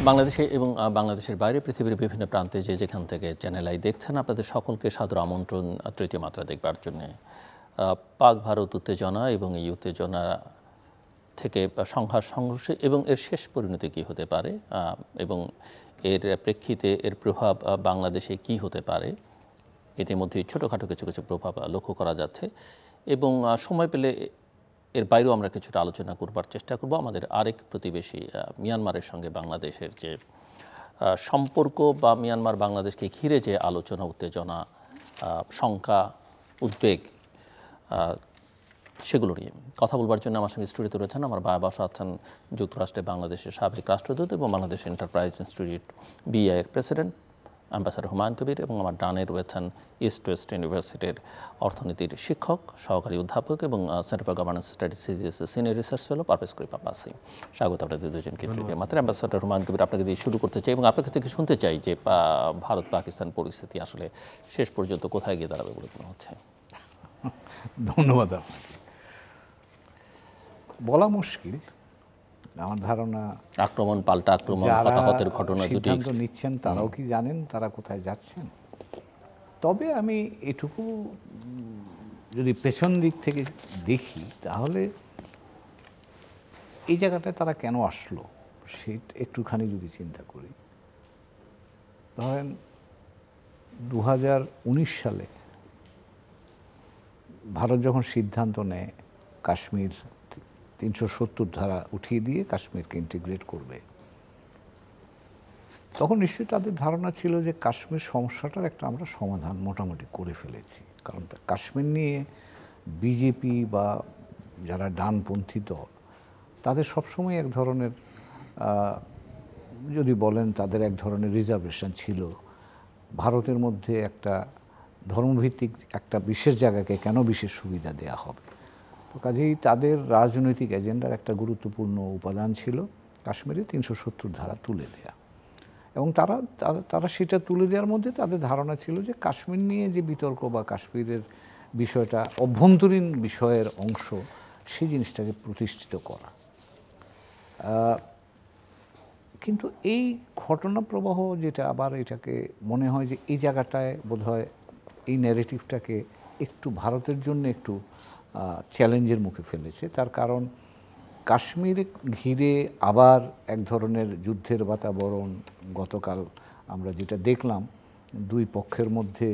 বাংলাদেশে এবং বাংলাদেশের বাইরে পৃথিবীর বিভিন্ন প্রান্তে যে যেখান থেকে চ্যানেল আই দেখছেন, আপনাদের সকলকে সাদর আমন্ত্রণ তৃতীয় মাত্রা দেখবার জন্যে। পাক ভারত উত্তেজনা এবং এই উত্তেজনা থেকে সংঘাত সংঘর্ষে এবং এর শেষ পরিণতি কী হতে পারে এবং এর প্রেক্ষিতে এর প্রভাব বাংলাদেশে কি হতে পারে, ইতিমধ্যে ছোটোখাটো কিছু কিছু প্রভাব লক্ষ্য করা যাচ্ছে এবং সময় পেলে এর বাইরেও আমরা কিছুটা আলোচনা করবার চেষ্টা করব। আমাদের আরেক প্রতিবেশী মিয়ানমারের সঙ্গে বাংলাদেশের যে সম্পর্ক বা মিয়ানমার বাংলাদেশকে ঘিরে যে আলোচনা, উত্তেজনা, শঙ্কা, উদ্বেগ, সেগুলো নিয়ে কথা বলবার জন্য আমার সঙ্গে স্টুডিওতে রয়েছেন আমার বসা আছেন যুক্তরাষ্ট্রে বাংলাদেশের সাবেক রাষ্ট্রদূত এবং বাংলাদেশ এন্টারপ্রাইজ ইনস্টিটিউট BI এর প্রেসিডেন্ট অ্যাম্বাসাডর হুমায়ুন কবির, এবং আমার ডানে রয়েছেন ইস্ট ওয়েস্ট ইউনিভার্সিটির অর্থনীতির শিক্ষক, সহকারী অধ্যাপক এবং center for governance studies CGS senior research fellow Parvez Karim Abbasi. স্বাগত আপনাদের দুজনকে তৃতীয় মাত্রা। অ্যাম্বাসাডর হুমায়ুন কবির, আপনাকে দিয়ে শুরু করতে চাই এবং আপনার কাছ থেকে শুনতে চাই যে ভারত পাকিস্তান পরিস্থিতি আসলে শেষ পর্যন্ত কোথায় গিয়ে দাঁড়াবে বলে মনে হচ্ছে? ধন্যবাদ। বলা মুশকিল। আমার ধারণা আক্রমণ পাল্টা আক্রমণ, হতাহতের ঘটনা দুটি সিদ্ধান্ত নিচ্ছেন তারাও কি জানেন তারা কোথায় যাচ্ছেন। তবে আমি এটুকু যদি পেছন দিক থেকে দেখি তাহলে এই জায়গাটায় তারা কেন আসলো সেটা একটুখানি যদি চিন্তা করি। ধরেন 2019 সালে ভারত যখন সিদ্ধান্ত নেয় কাশ্মীর 370 ধারা উঠিয়ে দিয়ে কাশ্মীরকে ইন্টিগ্রেট করবে, তখন নিশ্চয়ই তাদের ধারণা ছিল যে কাশ্মীর সমস্যাটার একটা আমরা সমাধান মোটামুটি করে ফেলেছি। কারণ কাশ্মীর নিয়ে বিজেপি বা যারা ডানপন্থী দল তাদের সবসময় এক ধরনের যদি বলেন তাদের এক ধরনের রিজার্ভেশন ছিল। ভারতের মধ্যে একটা ধর্মভিত্তিক একটা বিশেষ জায়গাকে কেন বিশেষ সুবিধা দেয়া হবে। তো কাজেই তাদের রাজনৈতিক এজেন্ডার একটা গুরুত্বপূর্ণ উপাদান ছিল কাশ্মীরে 370 ধারা তুলে দেয়া, এবং তারা সেটা তুলে দেওয়ার মধ্যে তাদের ধারণা ছিল যে কাশ্মীর নিয়ে যে বিতর্ক বা কাশ্মীরের বিষয়টা অভ্যন্তরীণ বিষয়ের অংশ, সেই জিনিসটাকে প্রতিষ্ঠিত করা। কিন্তু এই ঘটনা প্রবাহ যেটা আবার এটাকে মনে হয় যে এই জায়গাটায় বোধহয় এই ন্যারেটিভটাকে একটু ভারতের জন্য একটু চ্যালেঞ্জের মুখে ফেলেছে। তার কারণ কাশ্মীর ঘিরে আবার এক ধরনের যুদ্ধের বাতাবরণ গতকাল আমরা যেটা দেখলাম, দুই পক্ষের মধ্যে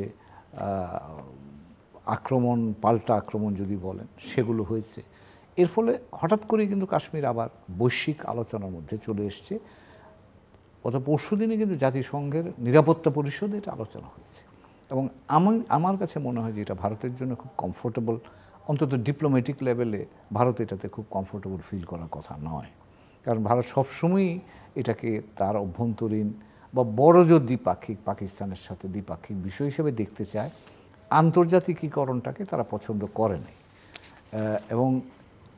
আক্রমণ পাল্টা আক্রমণ যদি বলেন সেগুলো হয়েছে। এর ফলে হঠাৎ করে কিন্তু কাশ্মীর আবার বৈশ্বিক আলোচনার মধ্যে চলে এসছে। গত পরশুদিনে কিন্তু জাতিসংঘের নিরাপত্তা পরিষদে এটা আলোচনা হয়েছে, এবং আমার কাছে মনে হয় যে এটা ভারতের জন্য খুব কমফোর্টেবল, অন্তত ডিপ্লোম্যাটিক লেভেলে ভারত এটাতে খুব কমফোর্টেবল ফিল করার কথা নয়। কারণ ভারত সবসময়ই এটাকে তার অভ্যন্তরীণ বা বড় জোর দ্বিপাক্ষিক পাকিস্তানের সাথে দ্বিপাক্ষিক বিষয় হিসেবে দেখতে চায়। আন্তর্জাতিকীকরণটাকে তারা পছন্দ করে নাই। এবং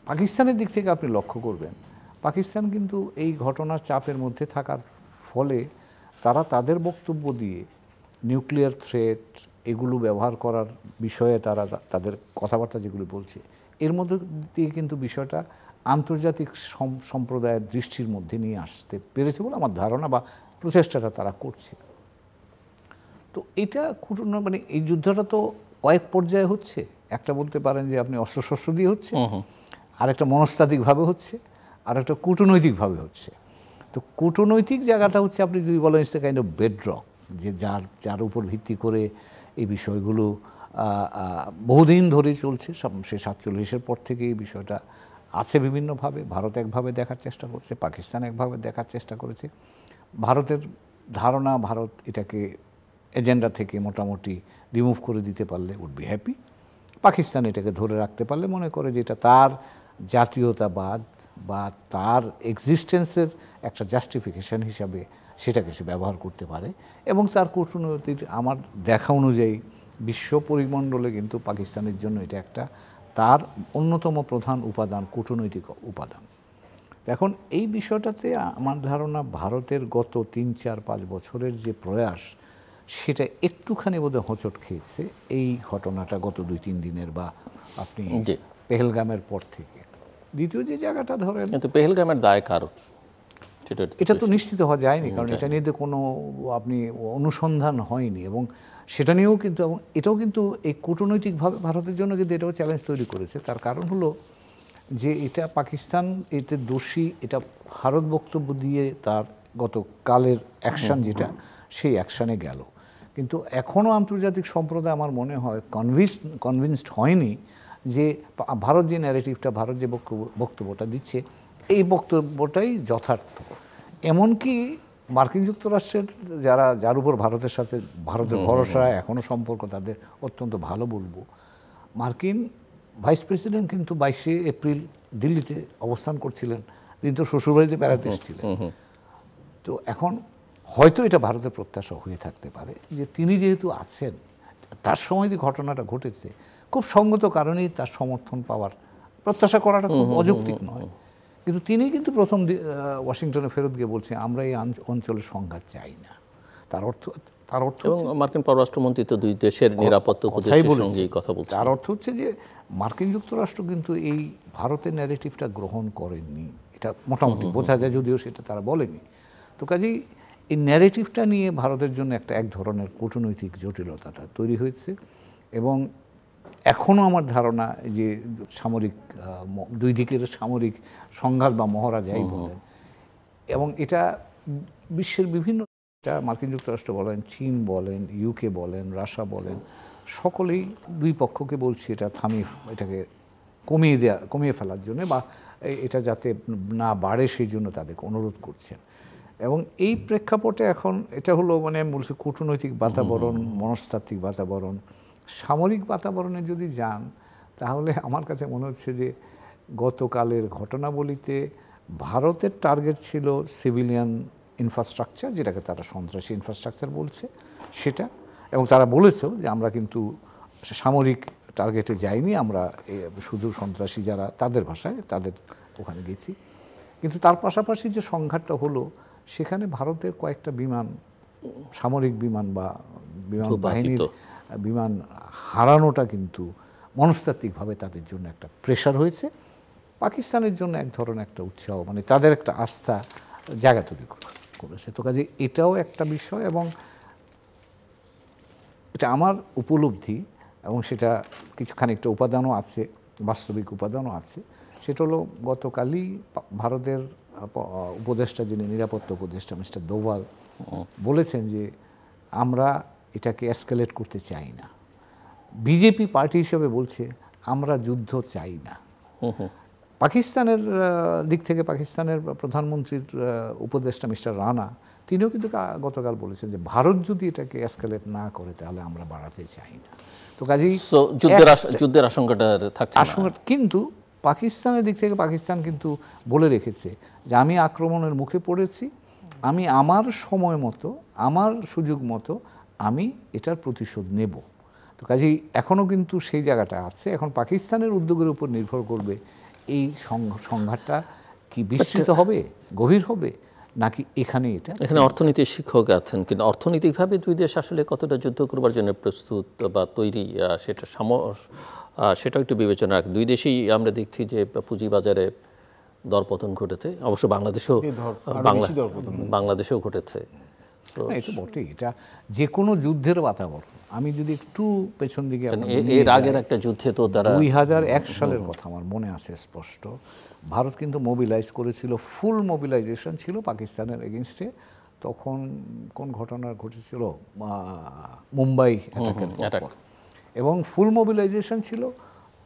পাকিস্তানের দিক থেকে আপনি লক্ষ্য করবেন, পাকিস্তান কিন্তু এই ঘটনার চাপের মধ্যে থাকার ফলে তারা তাদের বক্তব্য দিয়ে নিউক্লিয়ার থ্রেট এগুলো ব্যবহার করার বিষয়ে তারা তাদের কথাবার্তা যেগুলো বলছে, এর মধ্যে দিয়ে কিন্তু বিষয়টা আন্তর্জাতিক সম্প্রদায়ের দৃষ্টির মধ্যে নিয়ে আসতে পেরেছে বলে আমার ধারণা, বা প্রচেষ্টাটা তারা করছে। তো এটা মানে এই যুদ্ধটা তো কয়েক পর্যায়ে হচ্ছে। একটা বলতে পারেন যে আপনি অস্ত্রশস্ত্র দিয়ে হচ্ছে, আর একটা মনস্তাত্ত্বিকভাবে হচ্ছে, আর একটা কূটনৈতিকভাবে হচ্ছে। তো কূটনৈতিক জায়গাটা হচ্ছে আপনি যদি বলেন ইটস কাইন্ড অফ বেডরক, যে যার উপর ভিত্তি করে এই বিষয়গুলো বহুদিন ধরে চলছে। সে 47-এর পর থেকে এই বিষয়টা আছে বিভিন্নভাবে। ভারত একভাবে দেখার চেষ্টা করছে, পাকিস্তান একভাবে দেখার চেষ্টা করেছে। ভারতের ধারণা ভারত এটাকে এজেন্ডা থেকে মোটামুটি রিমুভ করে দিতে পারলে উড বি হ্যাপি। পাকিস্তান এটাকে ধরে রাখতে পারলে মনে করে যে এটা তার জাতীয়তাবাদ বা তার এক্সিস্টেন্সের একটা জাস্টিফিকেশন হিসাবে সেটাকে সে ব্যবহার করতে পারে। এবং তার কূটনৈতিক আমার দেখা অনুযায়ী বিশ্ব পরিমণ্ডলে কিন্তু পাকিস্তানের জন্য এটা একটা তার অন্যতম প্রধান উপাদান, কূটনৈতিক উপাদান। এখন এই বিষয়টাতে আমার ধারণা ভারতের গত 3-4-5 বছরের যে প্রয়াস, সেটা একটুখানি বোধহয় হোঁচট খেয়েছে এই ঘটনাটা গত 2-3 দিনের বা আপনি পেহেলগামের পর থেকে। দ্বিতীয় যে জায়গাটা ধরেন, কিন্তু পেহেলগামের দায় কারো, এটা তো নিশ্চিত হওয়া যায়নি, কারণ এটা নিয়ে কোনো আপনি অনুসন্ধান হয়নি, এবং সেটা নিয়েও কিন্তু, এবং এটাও কিন্তু এই কূটনৈতিকভাবে ভারতের জন্য কিন্তু এটাও চ্যালেঞ্জ তৈরি করেছে। তার কারণ হলো যে এটা পাকিস্তান এতে দোষী, এটা ভারত বক্তব্য দিয়ে তার গতকালের অ্যাকশন যেটা, সেই অ্যাকশানে গেল। কিন্তু এখনও আন্তর্জাতিক সম্প্রদায় আমার মনে হয় কনভিন্সড হয়নি যে ভারত যে ন্যারেটিভটা, ভারত যে বক্তব্যটা দিচ্ছে, এই বক্তব্যটাই যথার্থ। এমনকি মার্কিন যুক্তরাষ্ট্রের যার উপর ভারতের সাথে ভারতের ভরসা, এখনও সম্পর্ক তাদের অত্যন্ত ভালো বলবো, মার্কিন ভাইস প্রেসিডেন্ট কিন্তু 22শে এপ্রিল দিল্লিতে অবস্থান করছিলেন, তিনি তো শ্বশুরবাড়িতে বেড়াতে এসেছিলেন। তো এখন হয়তো এটা ভারতের প্রত্যাশা হয়ে থাকতে পারে যে তিনি যেহেতু আছেন, তার সময় যে ঘটনাটা ঘটেছে, খুব সঙ্গত কারণেই তার সমর্থন পাওয়ার প্রত্যাশা করাটা খুব অযৌক্তিক নয়। কিন্তু তিনি কিন্তু প্রথম ওয়াশিংটনে ফেরত গিয়ে বলছেন, আমরা এই অঞ্চলের সংঘাত চাই না। তার অর্থ এবং মার্কিন পররাষ্ট্রমন্ত্রী তো দুই দেশের নিরাপত্তা উপদেষ্টার সঙ্গেই কথা বলছেন। তার অর্থ হচ্ছে যে মার্কিন যুক্তরাষ্ট্র কিন্তু এই ভারতের ন্যারেটিভটা গ্রহণ করেননি, এটা মোটামুটি বোঝা যায়, যদিও সেটা তারা বলেনি। তো কাজেই এই ন্যারেটিভটা নিয়ে ভারতের জন্য এক ধরনের কূটনৈতিক জটিলতাটা তৈরি হয়েছে। এবং এখনও আমার ধারণা যে সামরিক দুই দিকের সামরিক সংঘাত বা মহড়া যাই বলেন, এবং এটা বিশ্বের বিভিন্ন, মার্কিন যুক্তরাষ্ট্র বলেন, চীন বলেন, ইউকে বলেন, রাশিয়া বলেন, সকলেই দুই পক্ষকে বলছে এটাকে কমিয়ে ফেলার জন্য, বা এটা যাতে না বাড়ে সেই জন্য তাদেরকে অনুরোধ করছেন। এবং এই প্রেক্ষাপটে এখন এটা হলো, মানে আমি বলছি, কূটনৈতিক বাতাবরণ, মনস্তাত্ত্বিক বাতাবরণ। সামরিক বাতাবরণে যদি যান, তাহলে আমার কাছে মনে হচ্ছে যে গতকালের ঘটনাবলিতে ভারতের টার্গেট ছিল সিভিলিয়ান ইনফ্রাস্ট্রাকচার, যেটাকে তারা সন্ত্রাসী ইনফ্রাস্ট্রাকচার বলছে সেটা, এবং তারা বলেছেও যে আমরা কিন্তু সামরিক টার্গেটে যাইনি, আমরা শুধু সন্ত্রাসী যারা, তাদের ভাষায় তাদের ওখানে গেছি। কিন্তু তার পাশাপাশি যে সংঘাতটা হলো, সেখানে ভারতের কয়েকটা বিমান, সামরিক বিমান বা বিমান বাহিনীর বিমান হারানোটা কিন্তু মনস্তাত্ত্বিকভাবে তাদের জন্য একটা প্রেশার হয়েছে, পাকিস্তানের জন্য এক ধরনের একটা উৎসাহ, মানে তাদের একটা আস্থা জায়গা তৈরি করেছে। তো কাজে এটাও একটা বিষয়, এবং এটা আমার উপলব্ধি, এবং সেটা খানিকটা উপাদানও আছে, বাস্তবিক উপাদানও আছে। সেটা হলো গতকালই ভারতের উপদেষ্টা, যিনি নিরাপত্তা উপদেষ্টা মিস্টার দোভাল, বলেছেন যে আমরা এটাকে এসকেলেট করতে চাই না। বিজেপি পার্টি হিসেবে বলছে আমরা যুদ্ধ চাই না। পাকিস্তানের দিক থেকে পাকিস্তানের প্রধানমন্ত্রীর উপদেষ্টা মিস্টার রানা, তিনিও কিন্তু গতকাল বলেছেন যে ভারত যদি এটাকে এসকেলেট না করে, তাহলে আমরা বাড়াতে চাই না। তো কাজেই যুদ্ধের আশঙ্কাটা থাকছে না। কিন্তু পাকিস্তানের দিক থেকে পাকিস্তান কিন্তু বলে রেখেছে যে আমি আক্রমণের মুখে পড়েছি, আমি আমার সময় মতো, আমার সুযোগ মতো আমি এটার প্রতিশোধ নেব। তো কাজেই এখনও কিন্তু সেই জায়গাটা আছে। এখন পাকিস্তানের উদ্যোগের উপর নির্ভর করবে এই সংঘাতটা কি বিস্তৃত হবে, গভীর হবে, নাকি এখানে অর্থনীতির শিক্ষক আছেন, কিন্তু অর্থনৈতিকভাবে দুই দেশ আসলে কতটা যুদ্ধ করবার জন্য প্রস্তুত বা তৈরি, সেটাও একটু বিবেচনা রাখ। দুই দেশেই আমরা দেখছি যে পুঁজিবাজারে দরপতন ঘটেছে, অবশ্য বাংলাদেশেও ঘটেছে। এটা বটেই, এটা যে কোনো যুদ্ধের বাতাবরণ। আমি যদি একটু পেছন দিকে, এর আগের একটা যুদ্ধে তো তারা 2001 সালের কথা আমার মনে আছে স্পষ্ট, ভারত কিন্তু মোবিলাইজ করেছিল, ফুল মোবিলাইজেশন ছিল পাকিস্তানের এগেনস্টে। তখন কোন ঘটনা ঘটেছিল, মুম্বাই অ্যাটাক, এবং ফুল মোবিলাইজেশন ছিল।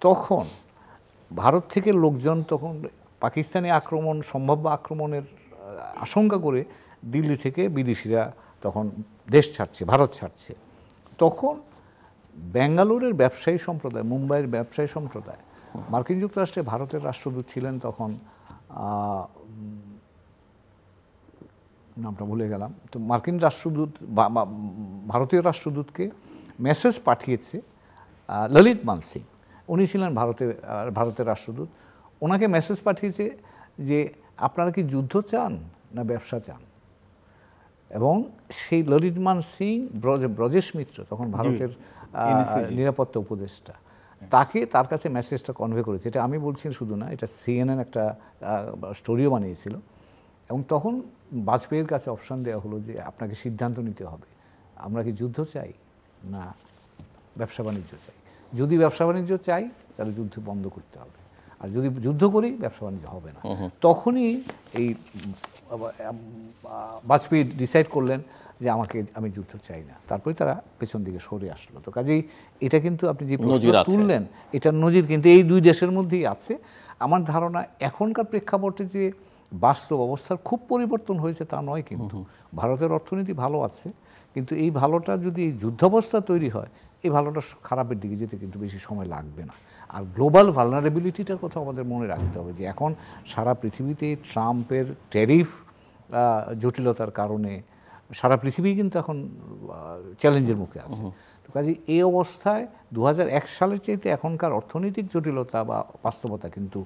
তখন ভারত থেকে লোকজন, তখন পাকিস্তানি আক্রমণ, সম্ভাব্য আক্রমণের আশঙ্কা করে দিল্লি থেকে বিদেশিরা তখন দেশ ছাড়ছে, ভারত ছাড়ছে। তখন ব্যাঙ্গালোরের ব্যবসায়ী সম্প্রদায়, মুম্বাইয়ের ব্যবসায়ী সম্প্রদায়, মার্কিন যুক্তরাষ্ট্রে ভারতের রাষ্ট্রদূত ছিলেন তখন, নামটা ভুলে গেলাম। তো মার্কিন রাষ্ট্রদূত বা ভারতীয় রাষ্ট্রদূতকে মেসেজ পাঠিয়েছে ললিত মানসিং, উনি ছিলেন ভারতের রাষ্ট্রদূত। ওনাকে মেসেজ পাঠিয়েছে যে আপনারা কি যুদ্ধ চান না ব্যবসা চান। এবং সেই ললিত মানসিং, ব্রজেশ মিত্র তখন ভারতের নিরাপত্তা উপদেষ্টা, তার কাছে মেসেজটা কনভে করেছে। এটা আমি বলছি শুধু না, এটা CNN একটা স্টোরিও বানিয়েছিল এবং তখন বাজপেয়ীর কাছে অপশন দেওয়া হলো যে আপনাকে সিদ্ধান্ত নিতে হবে, আমরা কি যুদ্ধ চাই না ব্যবসা বাণিজ্য চাই। যদি ব্যবসা বাণিজ্য চাই তাহলে যুদ্ধ বন্ধ করতে হবে, আর যদি যুদ্ধ করি ব্যবসা বাণিজ্য হবে না। তখনই এই বাজপেয়ী ডিসাইড করলেন যে আমি যুদ্ধ চাই না। তারপরে তারা পেছন দিকে সরে আসলো। তো কাজেই এটা কিন্তু আপনি যে প্রশ্ন তুললেন, এটার নজির কিন্তু এই দুই দেশের মধ্যেই আছে। আমার ধারণা এখনকার প্রেক্ষাপটে যে বাস্তব অবস্থার খুব পরিবর্তন হয়েছে তা নয়, কিন্তু ভারতের অর্থনীতি ভালো আছে, কিন্তু এই ভালোটা যদি যুদ্ধাবস্থা তৈরি হয়, এই ভালোটা খারাপের দিকে যেতে কিন্তু বেশি সময় লাগবে না। আর গ্লোবাল ভালনারেবিলিটিটার কথা আমাদের মনে রাখতে হবে যে এখন সারা পৃথিবীতে ট্রাম্পের ট্যারিফ জটিলতার কারণে সারা পৃথিবী কিন্তু এখন চ্যালেঞ্জের মুখে আছে। তো কাজে এই অবস্থায় 2001 সালের চাইতে এখনকার অর্থনৈতিক জটিলতা বা বাস্তবতা কিন্তু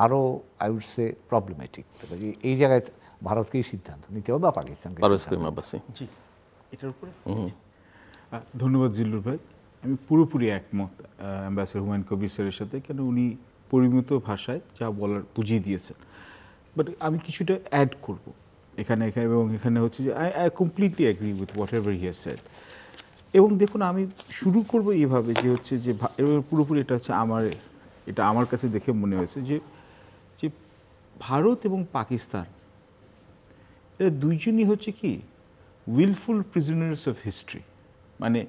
আরও আই উড সে প্রবলেমেটিক। তো কাজে এই জায়গায় ভারতকেই সিদ্ধান্ত নিতে হবে বা পাকিস্তানকে। জি, এটার উপরে ধন্যবাদ জিল্লুর ভাই। আমি পুরোপুরি একমত অ্যাম্বাসেডর হুমায়ুন কবির স্যারের সাথে, কেন উনি পরিমিত ভাষায় যা বলার বুঝিয়ে দিয়েছেন। বাট আমি কিছুটা অ্যাড করব এখানে, এবং এখানে হচ্ছে যে I completely agree with what ever he has said. এবং দেখুন, আমি শুরু করব এইভাবে যে হচ্ছে যে পুরোপুরি এটা হচ্ছে আমার কাছে দেখে মনে হয়েছে যে ভারত এবং পাকিস্তান এরা দুইজনই হচ্ছে কি উইলফুল প্রিজনার্স অফ হিস্ট্রি। মানে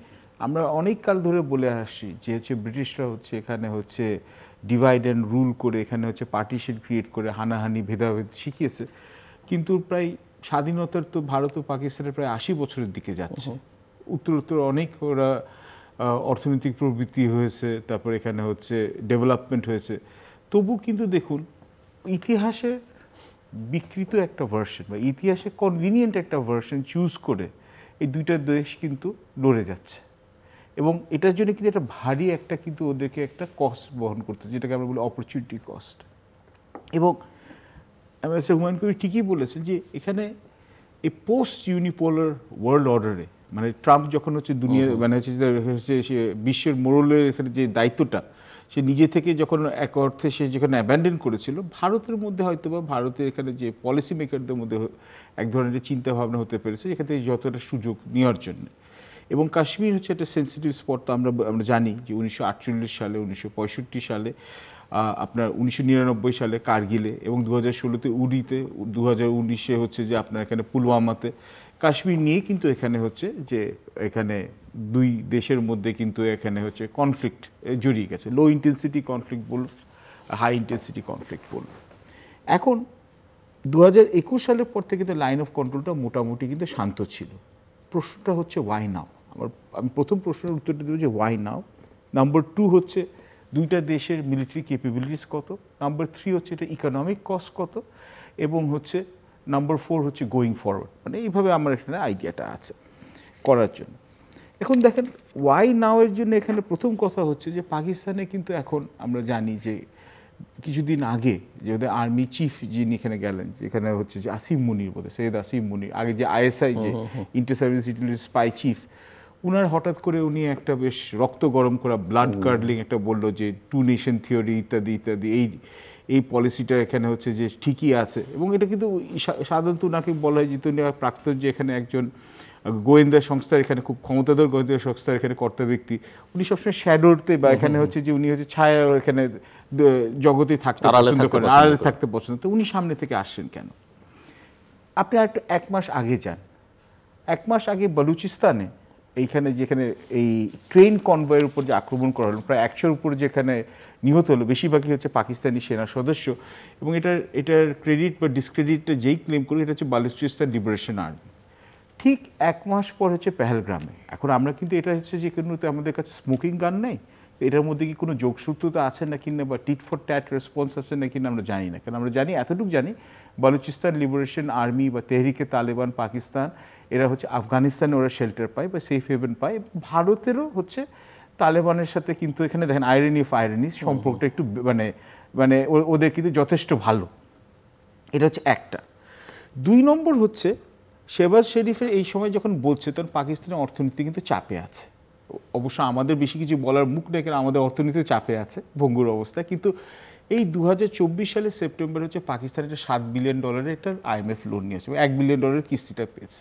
আমরা অনেক কাল ধরে বলে আসছি যে হচ্ছে ব্রিটিশরা হচ্ছে এখানে হচ্ছে ডিভাইড অ্যান্ড রুল করে, এখানে হচ্ছে পার্টিশন ক্রিয়েট করে হানাহানি ভেদাভেদ শিখিয়েছে। কিন্তু প্রায় স্বাধীনতার তো ভারত ও পাকিস্তানের প্রায় 80 বছরের দিকে যাচ্ছে। উত্তরোত্তর অনেক ওরা অর্থনৈতিক প্রবৃদ্ধি হয়েছে, তারপর এখানে হচ্ছে ডেভেলপমেন্ট হয়েছে। তবু কিন্তু দেখুন, ইতিহাসে বিকৃত একটা ভার্সন বা ইতিহাসে কনভিনিয়েন্ট একটা ভার্সন চুজ করে এই দুইটা দেশ কিন্তু লড়ে যাচ্ছে, এবং এটার জন্য কিন্তু একটা ভারী একটা কিন্তু ওদেরকে একটা কস্ট বহন করতে, যেটাকে আমরা বলি অপরচুনিটি কস্ট। এবং হুমায়ুন কবির ঠিকই বলেছেন যে এখানে এই পোস্ট ইউনিপোলার ওয়ার্ল্ড অর্ডারে, মানে ট্রাম্প যখন হচ্ছে দুনিয়া মানে হচ্ছে সে বিশ্বের মোড়লের এখানে যে দায়িত্বটা সে নিজে থেকে যখন এক অর্থে সে যেখানে অ্যাব্যান্ডন করেছিল, ভারতের মধ্যে হয়তো বা ভারতের এখানে যে পলিসি মেকারদের মধ্যে এক ধরনের চিন্তা ভাবনা হতে পেরেছে এখান থেকে যতটা সুযোগ নেওয়ার জন্য। এবং কাশ্মীর হচ্ছে একটা সেন্সিটিভ স্পট। তো আমরা জানি যে 1948 সালে, 1965 সালে, আপনার 1999 সালে কার্গিলে, এবং 2016-তে উরিতে, 2019-এ হচ্ছে যে আপনার এখানে পুলওয়ামাতে কাশ্মীর নিয়ে কিন্তু এখানে হচ্ছে যে এখানে দুই দেশের মধ্যে কিন্তু এখানে হচ্ছে কনফ্লিক্ট জড়িয়ে গেছে। লো ইন্টেন্সিটি কনফ্লিক্ট বলুন, হাই ইন্টেন্সিটি কনফ্লিক্ট বলুন। এখন 2021 সালের পর থেকে কিন্তু লাইন অফ কন্ট্রোলটা মোটামুটি কিন্তু শান্ত ছিল। প্রশ্নটা হচ্ছে ওয়াই নাও। আমি প্রথম প্রশ্নের উত্তরটা দেবো যে ওয়াই নাও। নাম্বার 2 হচ্ছে দুইটা দেশের মিলিটারি ক্যাপাবিলিটিস কত। নাম্বার 3 হচ্ছে এটা ইকোনমিক কস্ট কত। এবং হচ্ছে নাম্বার 4 হচ্ছে গোয়িং ফরওয়ার্ড। মানে এইভাবে আমার এখানে আইডিয়াটা আছে করার জন্য। এখন দেখেন, ওয়াই নাও এর জন্য এখানে প্রথম কথা হচ্ছে যে পাকিস্তানে কিন্তু এখন আমরা জানি যে কিছুদিন আগে যে ওদের আর্মি চিফ যিনি এখানে গেলেন, যেখানে হচ্ছে যে আসিম মুনির, বোধহয় সৈয়দ আসিম মুনির, আগে যে আইএসআই যে inter service intelligence spy chief, উনার হঠাৎ করে উনি একটা বেশ রক্ত গরম করা ব্লাড কার্ডলিং একটা বললো যে 2 নেশন থিওরি ইত্যাদি ইত্যাদি, এই পলিসিটা এখানে হচ্ছে যে ঠিকই আছে। এবং এটা কিন্তু সাধারণত ওনাকে বলা হয় যে তিনি প্রাক্তন যে এখানে একজন গোয়েন্দা সংস্থার এখানে খুব ক্ষমতাধর গোয়েন্দা সংস্থার এখানে কর্তা ব্যক্তি, উনি সবসময় শ্যাডোতে বা এখানে হচ্ছে যে উনি হচ্ছে ছায়া এখানে জগতে থাকতে পছন্দ করেন, আড়ালে থাকতে পছন্দ। তো উনি সামনে থেকে আসছেন কেন? আপনি আর একটু 1 মাস আগে যান। 1 মাস আগে বলুচিস্তানে এইখানে যেখানে এই ট্রেন কনভয়ের উপর যে আক্রমণ করা হলো, প্রায় 100-র উপরে যেখানে নিহত হলো, বেশিরভাগই হচ্ছে পাকিস্তানি সেনা সদস্য। এবং এটার ক্রেডিট বা ডিসক্রেডিটটা যেই ক্লেম করে, এটা হচ্ছে বালুচিস্তান লিবারেশন আর্মি। ঠিক 1 মাস পর হচ্ছে পেহেলগ্রামে। এখন আমরা কিন্তু এটা হচ্ছে যে কোনো আমাদের কাছে স্মোকিং গান নেই, এটার মধ্যে কি কোনো যোগসূত্রতা আছে না কিনা বা টিট ফর ট্যাট রেসপন্স আছে না কিনা আমরা জানি না। কারণ আমরা জানি, এতটুকু জানি, বালুচিস্তান লিবারেশন আর্মি বা তেহরিকে তালেবান পাকিস্তান, এরা হচ্ছে আফগানিস্তানে ওরা শেল্টার পায় বা সেফ হেভেন পায়। ভারতেরও হচ্ছে তালেবানের সাথে কিন্তু এখানে দেখেন আইরনি অফ আইরনি সম্পর্কটা একটু মানে ওদের কিন্তু যথেষ্ট ভালো। এটা হচ্ছে একটা। 2 নম্বর হচ্ছে শেহবাজ শরীফের এই সময় যখন বলছে, তখন পাকিস্তানের অর্থনীতি কিন্তু চাপে আছে। অবশ্য আমাদের বেশি কিছু বলার মুখ নেই, কারণ আমাদের অর্থনীতিও চাপে আছে, ভঙ্গুর অবস্থা। কিন্তু এই 2024 সালে সেপ্টেম্বর হচ্ছে পাকিস্তান একটা $7 বিলিয়ন একটা IMF লোন নিয়েছে, $1 বিলিয়ন কিস্তিটা পেয়েছে।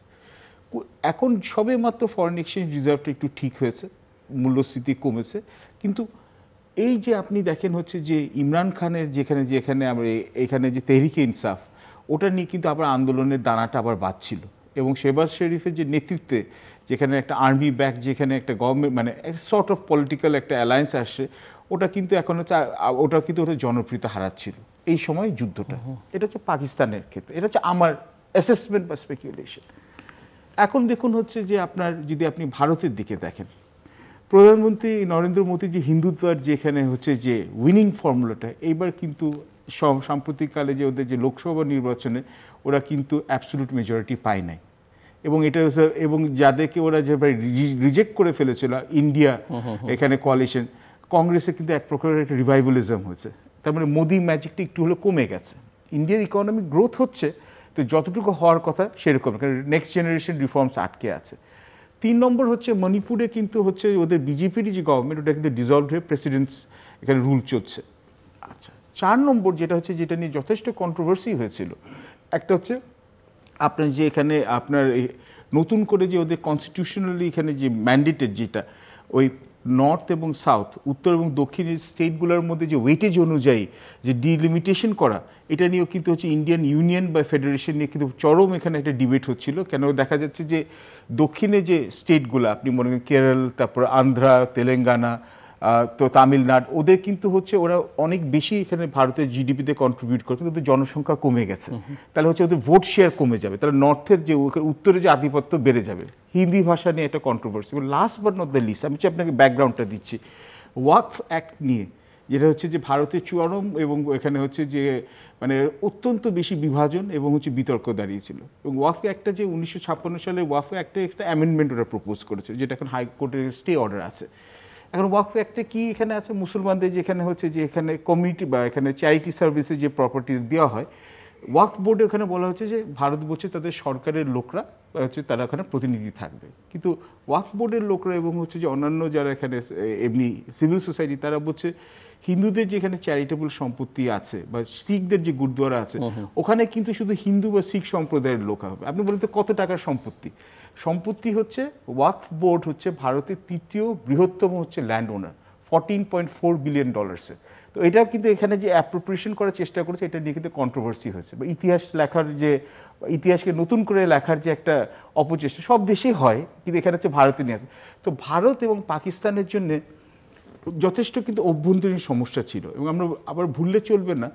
এখন সবে মাত্র ফরেন এক্সচেঞ্জ রিজার্ভটা একটু ঠিক হয়েছে, মূল্যস্ফীতি কমেছে, কিন্তু এই যে আপনি দেখেন হচ্ছে যে ইমরান খানের যেখানে আমরা এখানে যে তেহরিকে ইনসাফ, ওটা নিয়ে কিন্তু আবার আন্দোলনের দানাটা আবার বাজছিল, এবং শেহবাজ শরীফের যে নেতৃত্বে যেখানে একটা আর্মি ব্যাক, যেখানে একটা গভর্নমেন্ট মানে সর্ট অফ পলিটিক্যাল একটা অ্যালায়েন্স আসছে, ওটা কিন্তু এখন হচ্ছে ওটা জনপ্রিয়তা হারাচ্ছিল এই সময় যুদ্ধটা। এটা হচ্ছে পাকিস্তানের ক্ষেত্রে, এটা হচ্ছে আমার অ্যাসেসমেন্ট বা স্পেকুলেশন। এখন দেখুন হচ্ছে যে যদি আপনি ভারতের দিকে দেখেন, প্রধানমন্ত্রী নরেন্দ্র মোদী যে হিন্দুত্বের যেখানে হচ্ছে যে উইনিং ফর্মুলাটা, এইবার কিন্তু সাম্প্রতিককালে যে ওদের যে লোকসভা নির্বাচনে ওরা কিন্তু অ্যাবসলিউট মেজরিটি পায় নাই, এবং এটা এবং যাদেরকে ওরা যেভাবে রিজেক্ট করে ফেলেছিল ইন্ডিয়া এখানে কোয়ালিশন, কংগ্রেসে কিন্তু এক প্রকারের একটা রিভাইভালিজম হয়েছে। তার মানে মোদি ম্যাজিকটা একটু হলে কমে গেছে। ইন্ডিয়ার ইকোনমিক গ্রোথ হচ্ছে, তো যতটুকু হওয়ার কথা সেরকম, কারণ নেক্সট জেনারেশন রিফর্মস আটকে আছে। 3 নম্বর হচ্ছে মণিপুরে কিন্তু হচ্ছে ওদের বিজেপির যে গভর্নমেন্ট, ওটা কিন্তু ডিজলভ হয়ে প্রেসিডেন্টস এখানে রুল চলছে। আচ্ছা, 4 নম্বর যেটা নিয়ে যথেষ্ট কন্ট্রোভার্সি হয়েছিল, একটা হচ্ছে আপনার যে এখানে নতুন করে যে ওদের কনস্টিটিউশনালি এখানে যে ম্যান্ডেটেড যেটা ওই নর্থ এবং সাউথ, উত্তর এবং দক্ষিণের স্টেটগুলোর মধ্যে যে ওয়েটেজ অনুযায়ী যে ডিলিমিটেশন করা, এটা নিয়েও কিন্তু হচ্ছে ইন্ডিয়ান ইউনিয়ন বা ফেডারেশন নিয়ে কিন্তু চরম এখানে একটা ডিবেট হচ্ছিল। কেন দেখা যাচ্ছে যে দক্ষিণে যে স্টেটগুলো আপনি মনে করেন কেরল, তারপর আন্ধ্রা, তেলেঙ্গানা, তো তামিলনাড়ু, ওদের কিন্তু হচ্ছে ওরা অনেক বেশি এখানে ভারতের জিডিপিতে কন্ট্রিবিউট করে, কিন্তু ওদের জনসংখ্যা কমে গেছে, তাহলে হচ্ছে ওদের ভোট শেয়ার কমে যাবে, তাহলে নর্থের যে উত্তরে যে আধিপত্য বেড়ে যাবে। হিন্দি ভাষা নিয়ে একটা কন্ট্রোভার্সি। এবং last but not the least, আমি আপনাকে ব্যাকগ্রাউন্ডটা দিচ্ছি, ওয়াকফ অ্যাক্ট নিয়ে, যেটা হচ্ছে যে ভারতের চরম এবং এখানে হচ্ছে যে মানে অত্যন্ত বেশি বিভাজন এবং হচ্ছে বিতর্ক দাঁড়িয়েছিল। এবং ওয়াকফ অ্যাক্টটা যে 1956 সালে ওয়াকফ অ্যাক্টে একটা অ্যামেন্ডমেন্ট ওরা প্রপোজ করেছে, যেটা এখন হাইকোর্টের স্টে অর্ডার আছে। এখন ওয়াকফ অ্যাক্টে কি এখানে আছে, মুসলমানদের যেখানে হচ্ছে যে এখানে কমিউনিটি বা এখানে চ্যারিটি সার্ভিসে যে প্রপার্টি দেওয়া হয়, ওয়াকফ বোর্ডে ওখানে বলা হচ্ছে যে ভারতবর্ষে তাদের সরকারের লোকরা হচ্ছে তারা ওখানে প্রতিনিধি থাকবে, কিন্তু ওয়াকফ বোর্ডের লোকরা এবং হচ্ছে যে অন্যান্য যারা এখানে এমনি সিভিল সোসাইটি, তারা বলছে হিন্দুদের যেখানে চ্যারিটেবল সম্পত্তি আছে বা শিখদের যে গুরুদ্বারা আছে, ওখানে কিন্তু শুধু হিন্দু বা শিখ সম্প্রদায়ের লোক হবে। আপনি বলেন তো কত টাকার সম্পত্তি হচ্ছে ওয়াকফ বোর্ড হচ্ছে ভারতের 3য় বৃহত্তম হচ্ছে ল্যান্ড ওনার, $14.4 বিলিয়ন। তো এটা কিন্তু এখানে যে অ্যাপ্রোপ্রিয়েশন করার চেষ্টা করেছে, এটা নিয়ে কিন্তু কন্ট্রোভার্সি হয়েছে। বা ইতিহাসকে নতুন করে লেখার যে একটা অপচেষ্টা সব দেশেই হয়, কিন্তু এখানে হচ্ছে ভারতে নিয়ে আসে। তো ভারত এবং পাকিস্তানের জন্য যথেষ্ট কিন্তু অভ্যন্তরীণ সমস্যা ছিল, এবং আমরা আবার ভুললে চলবে না,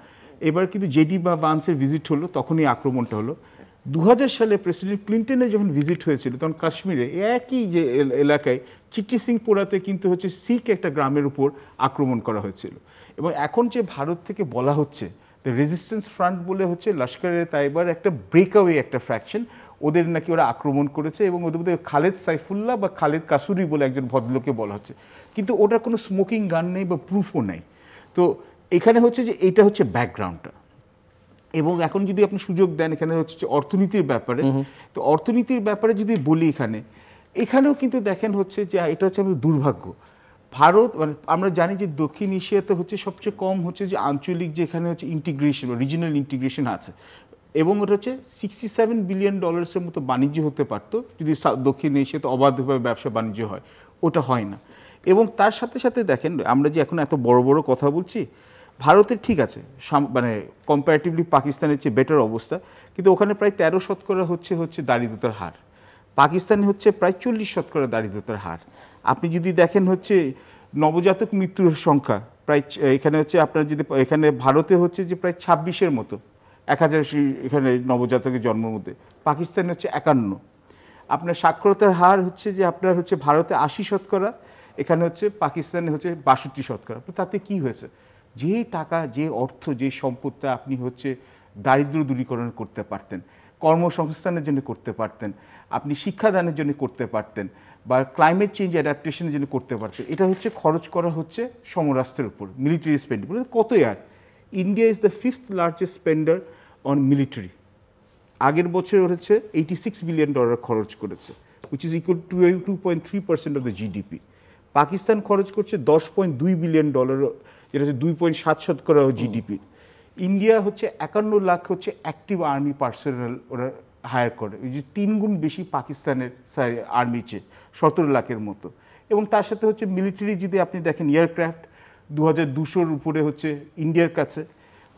এবার কিন্তু জেডি বা ভান্সের ভিজিট হলো, তখনই আক্রমণটা হলো। 2000 সালে প্রেসিডেন্ট ক্লিন্টনের যখন ভিজিট হয়েছিল, তখন কাশ্মীরে একই যে এলাকায় চিট্টি সিং পোরাতে কিন্তু হচ্ছে শিখ একটা গ্রামের উপর আক্রমণ করা হয়েছিল। এবং এখন যে ভারত থেকে বলা হচ্ছে দ্য রেজিস্ট্যান্স ফ্রন্ট বলে হচ্ছে লস্করে তাইবার একটা ব্রেকআওয়ে একটা ফ্র্যাকশন, ওদের নাকি ওরা আক্রমণ করেছে, এবং ওদের মধ্যে খালেদ সাইফুল্লাহ বা খালেদ কাসুরি বলে একজন ভদ্রলোককে বলা হচ্ছে, কিন্তু ওটার কোনো স্মোকিং গান নেই বা প্রুফও নেই। তো এখানে হচ্ছে যে এটা হচ্ছে ব্যাকগ্রাউন্ডটা। এবং এখন যদি আপনি সুযোগ দেন এখানে হচ্ছে অর্থনীতির ব্যাপারে, তো অর্থনীতির ব্যাপারে যদি বলি এখানেও কিন্তু দেখেন হচ্ছে যে এটা হচ্ছে আমাদের দুর্ভাগ্য। ভারত মানে আমরা জানি যে দক্ষিণ এশিয়াতে হচ্ছে সবচেয়ে কম হচ্ছে যে আঞ্চলিক যেখানে হচ্ছে ইন্টিগ্রেশন বা রিজিনাল ইন্টিগ্রেশন আছে, এবং ওটা হচ্ছে $67 বিলিয়ন মতো বাণিজ্য হতে পারতো যদি দক্ষিণ এশিয়াতে অবাধভাবে ব্যবসা বাণিজ্য হয়, ওটা হয় না। এবং তার সাথে সাথে দেখেন আমরা যে এখন এত বড় বড় কথা বলছি, ভারতের ঠিক আছে মানে কম্পারেটিভলি পাকিস্তানের চেয়ে বেটার অবস্থা, কিন্তু ওখানে প্রায় 13% হচ্ছে দারিদ্রতার হার, পাকিস্তানে হচ্ছে প্রায় 40% দারিদ্রতার হার। আপনি যদি দেখেন হচ্ছে নবজাতক মৃত্যুর সংখ্যা প্রায় এখানে হচ্ছে আপনার যদি এখানে ভারতে হচ্ছে যে প্রায় 26-এর মতো 1000 এখানে নবজাতকের জন্মের মধ্যে, পাকিস্তানে হচ্ছে 51। আপনার সাক্ষরতার হার হচ্ছে যে আপনার হচ্ছে ভারতে 80%, এখানে হচ্ছে পাকিস্তানে হচ্ছে 62%। তাতে কি হয়েছে, যে টাকা, যে অর্থ, যে সম্পদটা আপনি হচ্ছে দারিদ্র দূরীকরণ করতে পারতেন, কর্মসংস্থানের জন্য করতে পারতেন, আপনি শিক্ষাদানের জন্য করতে পারতেন, বা ক্লাইমেট চেঞ্জ অ্যাডাপ্টেশনের জন্য করতে পারতেন, এটা হচ্ছে খরচ করা হচ্ছে সমরাস্ত্রের উপর, মিলিটারি স্পেন্ডিং। কত year India is the 5th largest spender on military. আগের বছর হচ্ছে $86 বিলিয়ন খরচ করেছে, which is equal to 2.3% of the GDP। Pakistan খরচ করছে $10.2 বিলিয়ন যেটা হচ্ছে 2.7% জিডিপি। ইন্ডিয়া হচ্ছে 51 লাখ হচ্ছে অ্যাক্টিভ আর্মি পার্সোনাল ওরা হায়ার করে, ওই যে 3 গুণ বেশি পাকিস্তানের আর্মির চেয়ে, 17 লাখের মতো। এবং তার সাথে হচ্ছে মিলিটারি যদি আপনি দেখেন, এয়ারক্রাফট 2200-র উপরে হচ্ছে ইন্ডিয়ার কাছে,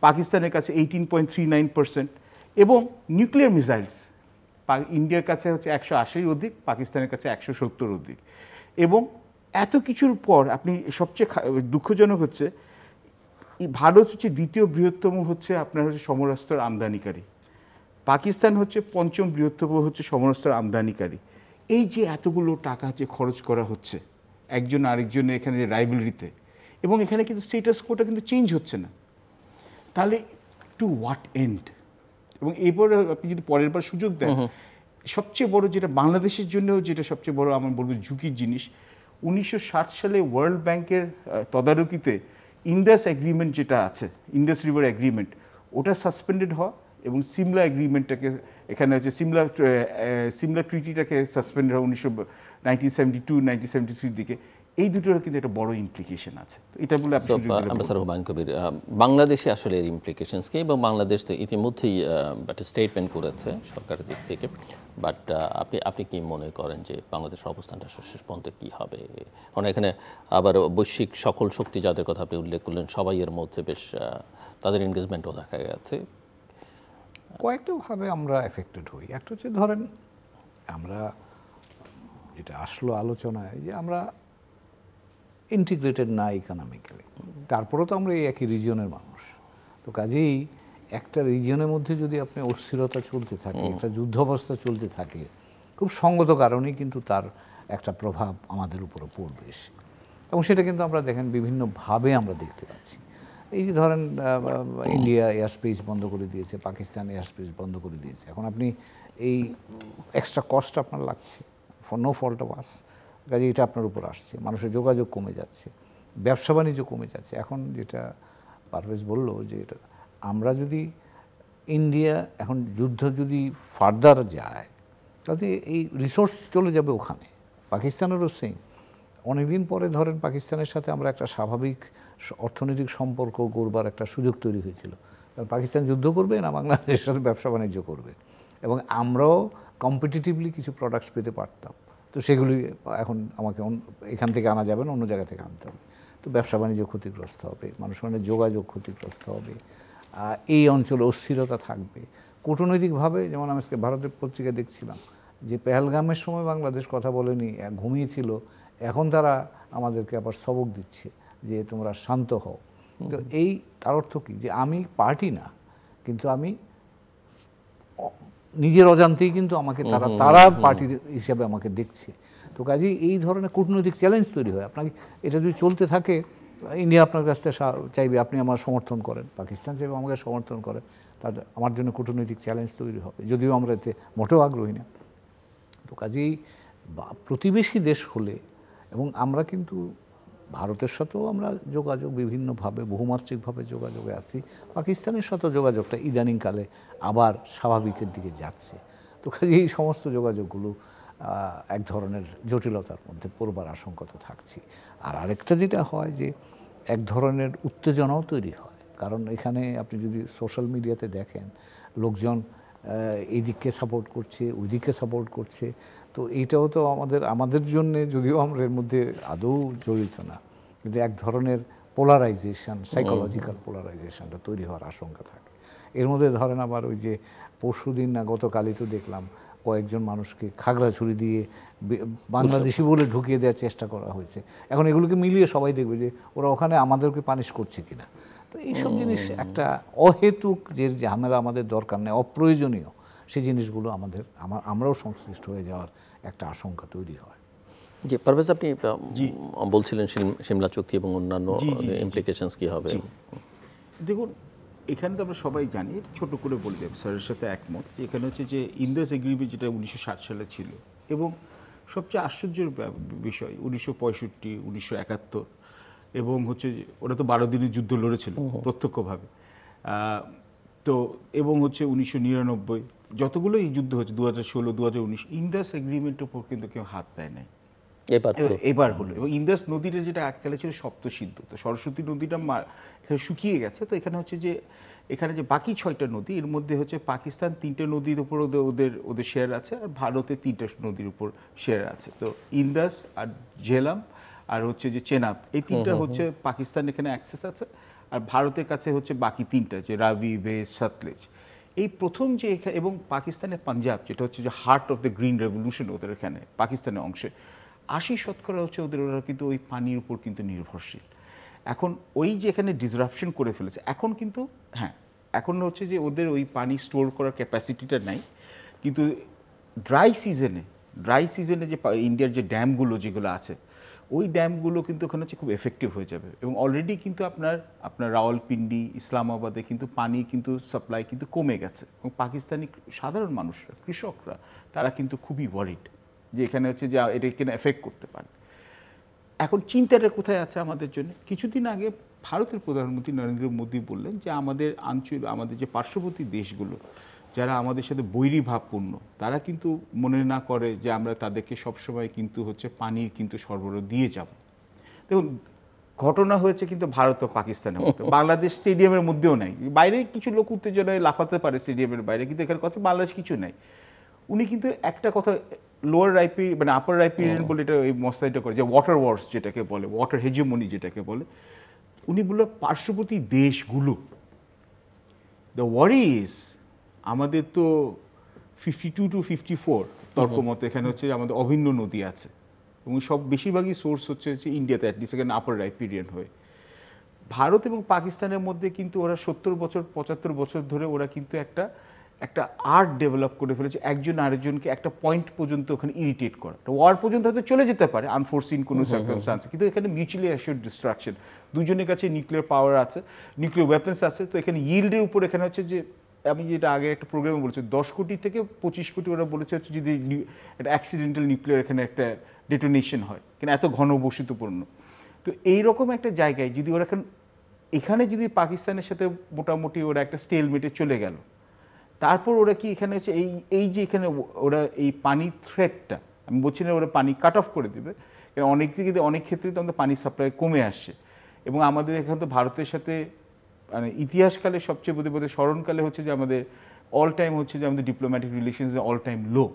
পাকিস্তানের কাছে 18.39%, এবং নিউক্লিয়ার মিসাইলস ইন্ডিয়ার কাছে হচ্ছে 180 অধিক, পাকিস্তানের কাছে 170 অধিক। এবং এত কিছুর পর আপনি সবচেয়ে দুঃখজনক হচ্ছে ভারত হচ্ছে দ্বিতীয় বৃহত্তম হচ্ছে আপনার হচ্ছে সমরাস্ত্র আমদানিকারী, পাকিস্তান হচ্ছে 5ম বৃহত্তম হচ্ছে সমরাস্ত্র আমদানিকারী। এই যে এতগুলো টাকা যে খরচ করা হচ্ছে একজন আরেকজনের এখানে রাইভেলরিতে, এবং এখানে কিন্তু স্টেটাস কোটা কিন্তু চেঞ্জ হচ্ছে না, তাহলে টু হোয়াট এন্ড? এবং এরপরে আপনি যদি পরের বার সুযোগ দেন, সবচেয়ে বড় যেটা বাংলাদেশের জন্যও যেটা সবচেয়ে বড় আমার বলবো ঝুঁকির জিনিস, 1960 সালে ওয়ার্ল্ড ব্যাংকের তদারকিতে ইন্দাস এগ্রিমেন্ট যেটা আছে, ইন্দাস রিভার এগ্রিমেন্ট, ওটা সাসপেন্ডেড হওয়া, এবং সিমলা এগ্রিমেন্টটাকে এখানে হচ্ছে সিমলা ট্রিটিটাকে সাসপেন্ড হওয়া 1972-1973 দিকে। এই দুটোর কিন্তু একটা বড় ইমপ্লিকেশন আছে। তো এটা বলে আপনি অ্যাম্বাসাডর হুমায়ুন কবির, বাংলাদেশে আসলে এর ইমপ্লিকেশনস কি? এবং বাংলাদেশ তো ইতিমধ্যেই একটা স্টেটমেন্ট করেছে সরকারের দিক থেকে, বাট আপনি কি মনে করেন যে বাংলাদেশের অবস্থানটা শেষ পর্যন্ত কী হবে? কারণ এখানে আবার বৈশ্বিক সকল শক্তি যাদের কথা আপনি উল্লেখ করলেন, সবাই এর মধ্যে বেশ তাদের এনগেজমেন্টও দেখা গেছে। কয়েকটা ভাবে আমরা এফেক্টেড হই। একটা হচ্ছে ধরেন আমরা যেটা আসলো আলোচনায়, যে আমরা ইন্টিগ্রেটেড না ইকোনমিক্যালি, তারপরেও তো আমরা এই একই রিজিয়নের মানুষ। তো কাজেই একটা রিজিয়নের মধ্যে যদি আপনি অস্থিরতা চলতে থাকে, একটা যুদ্ধাবস্থা চলতে থাকে, খুব সঙ্গত কারণেই কিন্তু তার একটা প্রভাব আমাদের উপরে পড়বে, এবং সেটা কিন্তু আমরা দেখেন বিভিন্নভাবে আমরা দেখতে পাচ্ছি। এই যে ধরেন ইন্ডিয়া এয়ার স্পেস বন্ধ করে দিয়েছে, পাকিস্তান এয়ার স্পেস বন্ধ করে দিয়েছে। এখন আপনি এই এক্সট্রা কস্ট আপনার লাগছে, for no fault of us, কাজে এটা আপনার উপর আসছে, মানুষের যোগাযোগ কমে যাচ্ছে, ব্যবসা বাণিজ্য কমে যাচ্ছে। এখন যেটা পারভেজ বলল, যে এটা আমরা যদি ইন্ডিয়া এখন যুদ্ধ যদি ফার্দার যায়, তাতে এই রিসোর্স চলে যাবে ওখানে। পাকিস্তানেরও সেম। অনেকদিন পরে ধরেন পাকিস্তানের সাথে আমরা একটা স্বাভাবিক অর্থনৈতিক সম্পর্ক গড়বার একটা সুযোগ তৈরি হয়েছিল। কারণ পাকিস্তান যুদ্ধ করবে না, বাংলাদেশের সাথে ব্যবসা বাণিজ্য করবে, এবং আমরাও কম্পিটিটিভলি কিছু প্রোডাক্টস পেতে পারতাম। তো সেগুলি এখন আমাকে এখান থেকে আনা যাবে না, অন্য জায়গা থেকে আনতে হবে। তো ব্যবসা বাণিজ্য ক্ষতিগ্রস্ত হবে, মানুষের যোগাযোগ ক্ষতিগ্রস্ত হবে, এই অঞ্চলে অস্থিরতা থাকবে। কূটনৈতিকভাবে যেমন আমি আজকে ভারতের পত্রিকায় দেখছিলাম যে পেহেলগামের সময় বাংলাদেশ কথা বলেনি, ঘুমিয়েছিল, এখন তারা আমাদেরকে আবার সবক দিচ্ছে যে তোমরা শান্ত হও। তো এই তার অর্থ কী? যে আমি পার্টি না, কিন্তু আমি নিজের অজান্তেই কিন্তু আমাকে তারা পার্টি হিসেবে আমাকে দেখছে। তো কাজেই এই ধরনের কূটনৈতিক চ্যালেঞ্জ তৈরি হয়। আপনাকে এটা যদি চলতে থাকে, ইন্ডিয়া আপনার কাছ থেকে চাইবে আপনি আমার সমর্থন করেন, পাকিস্তান চাইবে আমাকে সমর্থন করেন, তার আমার জন্য কূটনৈতিক চ্যালেঞ্জ তৈরি হবে, যদিও আমরা এতে মোটেও আগ্রহী না। তো কাজেই প্রতিবেশী দেশ হলে, এবং আমরা কিন্তু ভারতের সাথেও আমরা যোগাযোগ বিভিন্নভাবে বহুমাত্রিকভাবে যোগাযোগে আছি, পাকিস্তানের সাথেও যোগাযোগটা ইদানিংকালে আবার স্বাভাবিকের দিকে যাচ্ছে। তো কাজেই এই সমস্ত যোগাযোগগুলো এক ধরনের জটিলতার মধ্যে পড়বার আশঙ্কা তো থাকছে। আর আরেকটা যেটা হয়, যে এক ধরনের উত্তেজনাও তৈরি হয়। কারণ এখানে আপনি যদি সোশ্যাল মিডিয়াতে দেখেন, লোকজন এই দিককে সাপোর্ট করছে, ওই দিককে সাপোর্ট করছে। তো এইটাও তো আমাদের জন্যে, যদিও আমরা এর মধ্যে আদৌ জড়িত না, কিন্তু এক ধরনের পোলারাইজেশন, সাইকোলজিক্যাল পোলারাইজেশনটা তৈরি হওয়ার আশঙ্কা থাকে। এর মধ্যে ধরেন আবার ওই যে পরশুদিন না গতকালই তো দেখলাম কয়েকজন মানুষকে খাগড়াছড়ি দিয়ে বাংলাদেশি বলে ঢুকিয়ে দেওয়ার চেষ্টা করা হয়েছে। এখন এগুলোকে মিলিয়ে সবাই দেখবে যে ওরা ওখানে আমাদেরকে পানিশ করছে কিনা। তো এইসব জিনিস একটা অহেতুক যে ঝামেলা আমাদের দরকার নেই, অপ্রয়োজনীয়, সেই জিনিসগুলো আমরাও সংশ্লিষ্ট হয়ে যাওয়ার একটা আশঙ্কা তৈরি হয়। জি পারভেজ, আপনি বলছিলেন সিমলা চুক্তি এবং অন্যান্য ইমপ্লিকেশনস কি হবে? দেখুন, এখানে তো আমরা সবাই জানি, ছোট করে বলে যাবে, স্যারের সাথে একমত। এখানে হচ্ছে যে ইন্দাস এগ্রিমেন্ট যেটা 1960 সালে ছিল, এবং সবচেয়ে আশ্চর্যের বিষয় 1965, 1971, এবং হচ্ছে ওরা তো 12 দিনের যুদ্ধ লড়েছিল প্রত্যক্ষভাবে। তো এবং হচ্ছে 1999 যতগুলো এই যুদ্ধ হচ্ছে, 2016, 2019, ইন্দাস এগ্রিমেন্টের উপর কিন্তু কেউ হাত দেয় নাই। এবার হলো। এবং ইন্দাস নদীটা যেটা এককালে ছিল সপ্তসিন্ধু, তো সরস্বতী নদীটা এখানে শুকিয়ে গেছে। তো এখানে হচ্ছে যে এখানে যে বাকি 6টা নদী, এর মধ্যে হচ্ছে পাকিস্তান 3টে নদীর উপর ওদের শেয়ার আছে, আর ভারতের 3টে নদীর উপর শেয়ার আছে। তো ইন্দাস আর ঝেলাম আর হচ্ছে যে চেনাব, এই 3টা হচ্ছে পাকিস্তান এখানে অ্যাক্সেস আছে, আর ভারতের কাছে হচ্ছে বাকি 3টা, যে রাভি, বেজ, সতলেজ। এই প্রথম যে এবং পাকিস্তানের পাঞ্জাব, যেটা হচ্ছে যে heart of the green revolution ওদের এখানে পাকিস্তানের অংশে, 80% হচ্ছে ওরা কিন্তু ওই পানির উপর কিন্তু নির্ভরশীল। এখন ওই যে এখানে ডিসরাপশন করে ফেলেছে, এখন কিন্তু হ্যাঁ, এখন হচ্ছে যে ওদের ওই পানি স্টোর করার ক্যাপাসিটিটা নাই। কিন্তু ড্রাই সিজনে যে ইন্ডিয়ার যে ড্যামগুলো যেগুলো আছে, ওই ড্যামগুলো কিন্তু ওখানে হচ্ছে খুব এফেক্টিভ হয়ে যাবে। এবং অলরেডি কিন্তু আপনার রাওয়ালপিন্ডি, ইসলামাবাদে কিন্তু পানি কিন্তু সাপ্লাই কিন্তু কমে গেছে। এবং পাকিস্তানি সাধারণ মানুষরা, কৃষকরা, তারা কিন্তু খুবই ওয়ারিড যে এখানে হচ্ছে যে এটা এখানে এফেক্ট করতে পারে। এখন চিন্তাটা কোথায় আছে আমাদের জন্য? কিছুদিন আগে ভারতের প্রধানমন্ত্রী নরেন্দ্র মোদী বললেন যে আমাদের যে পার্শ্ববর্তী দেশগুলো যারা আমাদের সাথে বৈরী ভাবপূর্ণ, তারা কিন্তু মনে না করে যে আমরা তাদেরকে সবসময় কিন্তু হচ্ছে পানির কিন্তু সরবরাহ দিয়ে যাব। দেখুন, ঘটনা হয়েছে কিন্তু ভারত ও পাকিস্তানের মধ্যে। বাংলাদেশ স্টেডিয়ামের মধ্যেও নাই, বাইরে কিছু লোক উত্তেজনায় লাফাতে পারে স্টেডিয়ামের বাইরে, কিন্তু এখানে কথা বাংলাদেশ কিছু নাই। উনি কিন্তু একটা কথা লোয়ার রাইপিরিয়ন মানে আপার রাইপিরিয়ন বলে এটা এই মশলাটা করে, যে ওয়াটার ওয়ার্স যেটাকে বলে, ওয়াটার হেজিমনি যেটাকে বলে, উনি বলল পার্শ্ববর্তী দেশগুলো, দ্য ওয়ারি ইজ আমাদের তো 52 to 54 তর্ক মতো এখানে হচ্ছে আমাদের অভিন্ন নদী আছে, এবং সব বেশিরভাগই সোর্স হচ্ছে ইন্ডিয়াতে, অ্যাটলিস্ট এখানে আপার রাইপিরিয়ন হয়ে। ভারত এবং পাকিস্তানের মধ্যে কিন্তু ওরা 70 বছর 75 বছর ধরে ওরা কিন্তু একটা আর্ট ডেভেলপ করে ফেলেছে, একজন আরেকজনকে একটা পয়েন্ট পর্যন্ত ওখানে ইরিটেট করা। ওয়ার পর্যন্ত হয়তো চলে যেতে পারে আনফোরসিন কোনো সার্কামস্টান্সে, কিন্তু এখানে মিউচুয়ালি অ্যাসিওর্ড ডিস্ট্রাকশন, দুজনের কাছে নিউক্লিয়ার পাওয়ার আছে, নিউক্লিয়ার ওয়েপন্স আছে। তো এখানে ইল্ডের উপর এখানে হচ্ছে যে আমি যেটা আগে একটা প্রোগ্রামে বলেছি, 10 কোটি থেকে 25 কোটি ওরা বলেছে হচ্ছে যদি একটা অ্যাক্সিডেন্টাল নিউক্লিয়ার এখানে একটা ডেটোনেশন হয়, কিন্তু এত ঘনবসতিপূর্ণ। তো এইরকম একটা জায়গায় যদি ওরা এখানে যদি পাকিস্তানের সাথে মোটামুটি ওরা একটা স্টেলমেটে চলে গেল, তারপর ওরা কি এখানে হচ্ছে এই যে এখানে ওরা এই পানি থ্রেটটা, আমি বলছি না ওরা পানি কাট অফ করে দেবে, কারণ অনেক ক্ষেত্রে তো আমাদের পানি সাপ্লাই কমে আসছে। এবং আমাদের এখানে তো ভারতের সাথে মানে ইতিহাসকালে সবচেয়ে বোধহয় স্মরণকালে হচ্ছে যে আমাদের অল টাইম হচ্ছে যে আমাদের ডিপ্লোম্যাটিক রিলেশনস অল টাইম লো।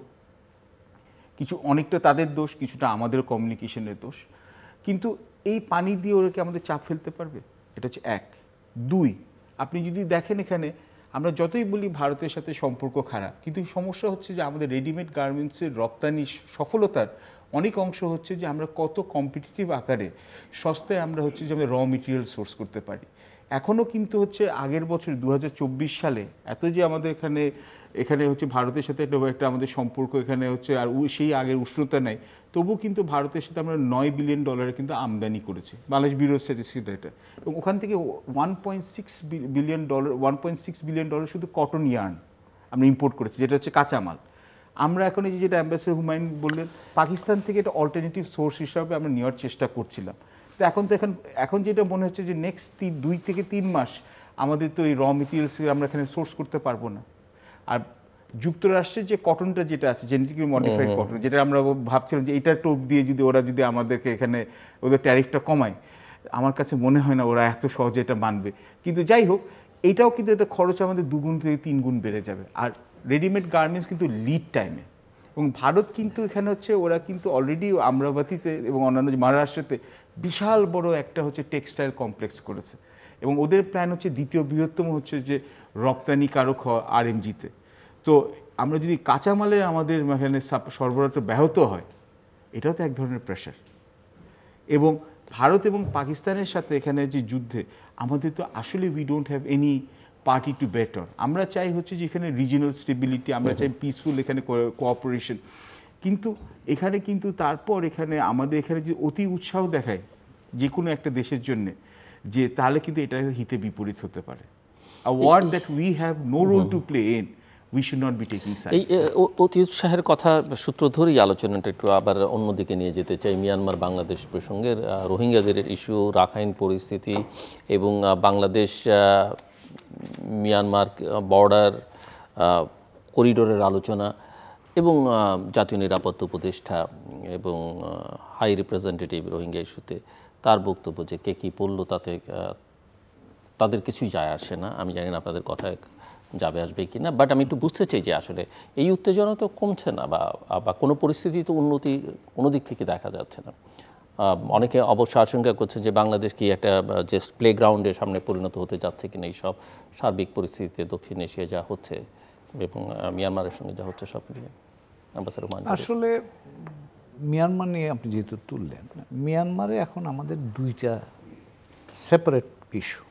কিছু অনেকটা তাদের দোষ, কিছুটা আমাদের কমিউনিকেশনের দোষ। কিন্তু এই পানি দিয়ে ওরা কি আমাদের চাপ ফেলতে পারবে? এটা হচ্ছে 1। 2, আপনি যদি দেখেন এখানে আমরা যতই বলি ভারতের সাথে সম্পর্ক খারাপ, কিন্তু সমস্যা হচ্ছে যে আমাদের রেডিমেড গার্মেন্টসের রপ্তানি সফলতার অনেক অংশ হচ্ছে যে আমরা কত কম্পিটিটিভ আকারে সস্তায় আমরা হচ্ছে যে আমরা র মেটেরিয়াল সোর্স করতে পারি। এখনও কিন্তু হচ্ছে আগের বছর 2024 সালে এত যে আমাদের এখানে হচ্ছে ভারতের সাথে একটা আমাদের সম্পর্ক এখানে হচ্ছে, আর সেই আগের উষ্ণতা নেই, তবু কিন্তু ভারতের সাথে আমরা $9 বিলিয়ন কিন্তু আমদানি করেছি, বাংলাদেশ ব্যুরো স্ট্যাটিস্টিক্স এটা। এবং ওখান থেকে $1.6 বিলিয়ন শুধু কটন ইয়ার্ন আমরা ইম্পোর্ট করেছি, যেটা হচ্ছে কাঁচামাল। আমরা এখন এই যেটা অ্যাম্বাসেডর হুমায়ুন বললেন, পাকিস্তান থেকে এটা অল্টারনেটিভ সোর্স হিসাবে আমরা নেওয়ার চেষ্টা করছিলাম। তো এখন যেটা মনে হচ্ছে যে নেক্সট 2 থেকে 3 মাস আমাদের তো এই র মেটেরিয়ালস আমরা এখানে সোর্স করতে পারবো না। আর যুক্তরাষ্ট্রের যে কটনটা যেটা আছে, জেনেটিক্যালি মডিফাইড কটন, যেটা আমরা ভাবছিলাম যে এটা টোপ দিয়ে ওরা যদি আমাদেরকে এখানে ওদের ট্যারিফটা কমায়, আমার কাছে মনে হয় না ওরা এত সহজে এটা মানবে। কিন্তু যাই হোক, এটাও কিন্তু এটা খরচ আমাদের 2 গুণ থেকে 3 গুণ বেড়ে যাবে। আর রেডিমেড গার্মেন্টস কিন্তু লিড টাইমে, এবং ভারত কিন্তু এখানে হচ্ছে ওরা কিন্তু অলরেডি আমরাবতীতে এবং অন্যান্য মহারাষ্ট্রতে বিশাল বড় একটা হচ্ছে টেক্সটাইল কমপ্লেক্স করেছে, এবং ওদের প্ল্যান হচ্ছে দ্বিতীয় বৃহত্তম হচ্ছে যে রপ্তানিকারক হয় RMGতে। তো আমরা যদি কাঁচামালের আমাদের এখানে সরবরাহটা ব্যাহত হয়, এটাও তো এক ধরনের প্রেশার। এবং ভারত এবং পাকিস্তানের সাথে এখানে যে যুদ্ধে আমাদের তো আসলে we don't have any party to better. আমরা চাই হচ্ছে যে এখানে রিজিনাল স্টেবিলিটি, আমরা চাই পিসফুল এখানে কোঅপারেশন। কিন্তু এখানে কিন্তু তারপর এখানে আমাদের এখানে যে অতি উৎসাহ দেখায় যে কোনো একটা দেশের জন্যে, যে তাহলে কিন্তু এটা হিতে বিপরীত হতে পারে। A war that we have no role to play in, we should not be taking sides. এই অতি উৎসাহের কথা সূত্র ধরেই আলোচনাটা একটু আবার অন্যদিকে নিয়ে যেতে চাই। মিয়ানমার বাংলাদেশ প্রসঙ্গের রোহিঙ্গাদের ইস্যু, রাখাইন পরিস্থিতি এবং বাংলাদেশ মিয়ানমার বর্ডার করিডোরের আলোচনা এবং জাতীয় নিরাপত্তা উপদেষ্টা এবং হাই রিপ্রেজেন্টেটিভ রোহিঙ্গা ইস্যুতে তার বক্তব্য যে কে কী পড়লো তাতে তাদের কিছুই যায় আসে না। আমি জানি না আপনাদের কথায় যাবে আসবে কি না, বাট আমি একটু বুঝতে চাই যে আসলে এই উত্তেজনা তো কমছে না বা কোনো পরিস্থিতি তো উন্নতি কোনো দিক থেকে দেখা যাচ্ছে না। অনেকে অবশ্য আশঙ্কা করছে যে বাংলাদেশ কি একটা জাস্ট প্লেগ্রাউন্ডের সামনে পরিণত হতে যাচ্ছে কিনা এই সব সার্বিক পরিস্থিতিতে দক্ষিণ এশিয়া যা হচ্ছে এবং মিয়ানমারের সঙ্গে যা হচ্ছে সব নিয়ে। আসলে মিয়ানমার নিয়ে আপনি যেহেতু তুললেন, মিয়ানমারে এখন আমাদের দুইটা সেপারেট ইস্যু।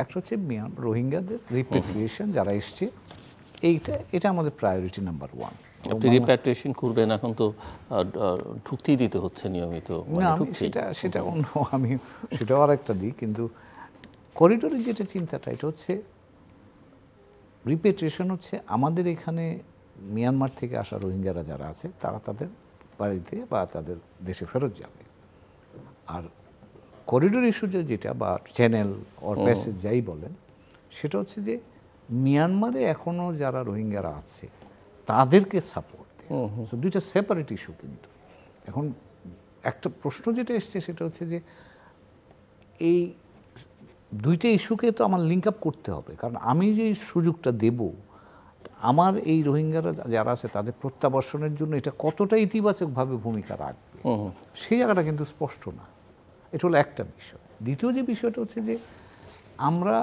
একটা হচ্ছে রোহিঙ্গাদের রিপ্যাট্রিয়েশন, যারা এসছে, এটা আমাদের প্রায়োরিটি নাম্বার 1। আপনি রিপ্যাট্রিয়েশন করবেন, এখন তো ঢুকতেই দিতে হচ্ছে নিয়মিত। না, সেটা অন্য, আমি সেটাও আর একটা দিই, কিন্তু করিডোরে যেটা চিন্তাটা, এটা হচ্ছে রিপ্যাট্রিয়েশন হচ্ছে আমাদের এখানে মিয়ানমার থেকে আসা রোহিঙ্গারা যারা আছে তারা তাদের বাড়িতে বা তাদের দেশে ফেরত যাবে। আর করিডোর ইস্যু যেটা বা চ্যানেল অর প্যাসেজ যাই বলেন, সেটা হচ্ছে যে মিয়ানমারে এখনও যারা রোহিঙ্গারা আছে তাদেরকে সাপোর্ট দেয়। দুইটা সেপারেট ইস্যু। কিন্তু এখন একটা প্রশ্ন যেটা এসছে সেটা হচ্ছে যে এই দুইটা ইস্যুকে তো আমার লিঙ্ক আপ করতে হবে, কারণ আমি যে সুযোগটা দেব আমার এই রোহিঙ্গারা যারা আছে তাদের প্রত্যাবর্ষণের জন্য এটা কতটা ইতিবাচকভাবে ভূমিকা রাখবে সেই জায়গাটা কিন্তু স্পষ্ট না। এটা হলো একটা বিষয়। দ্বিতীয় যে বিষয়টা হচ্ছে যে আমরা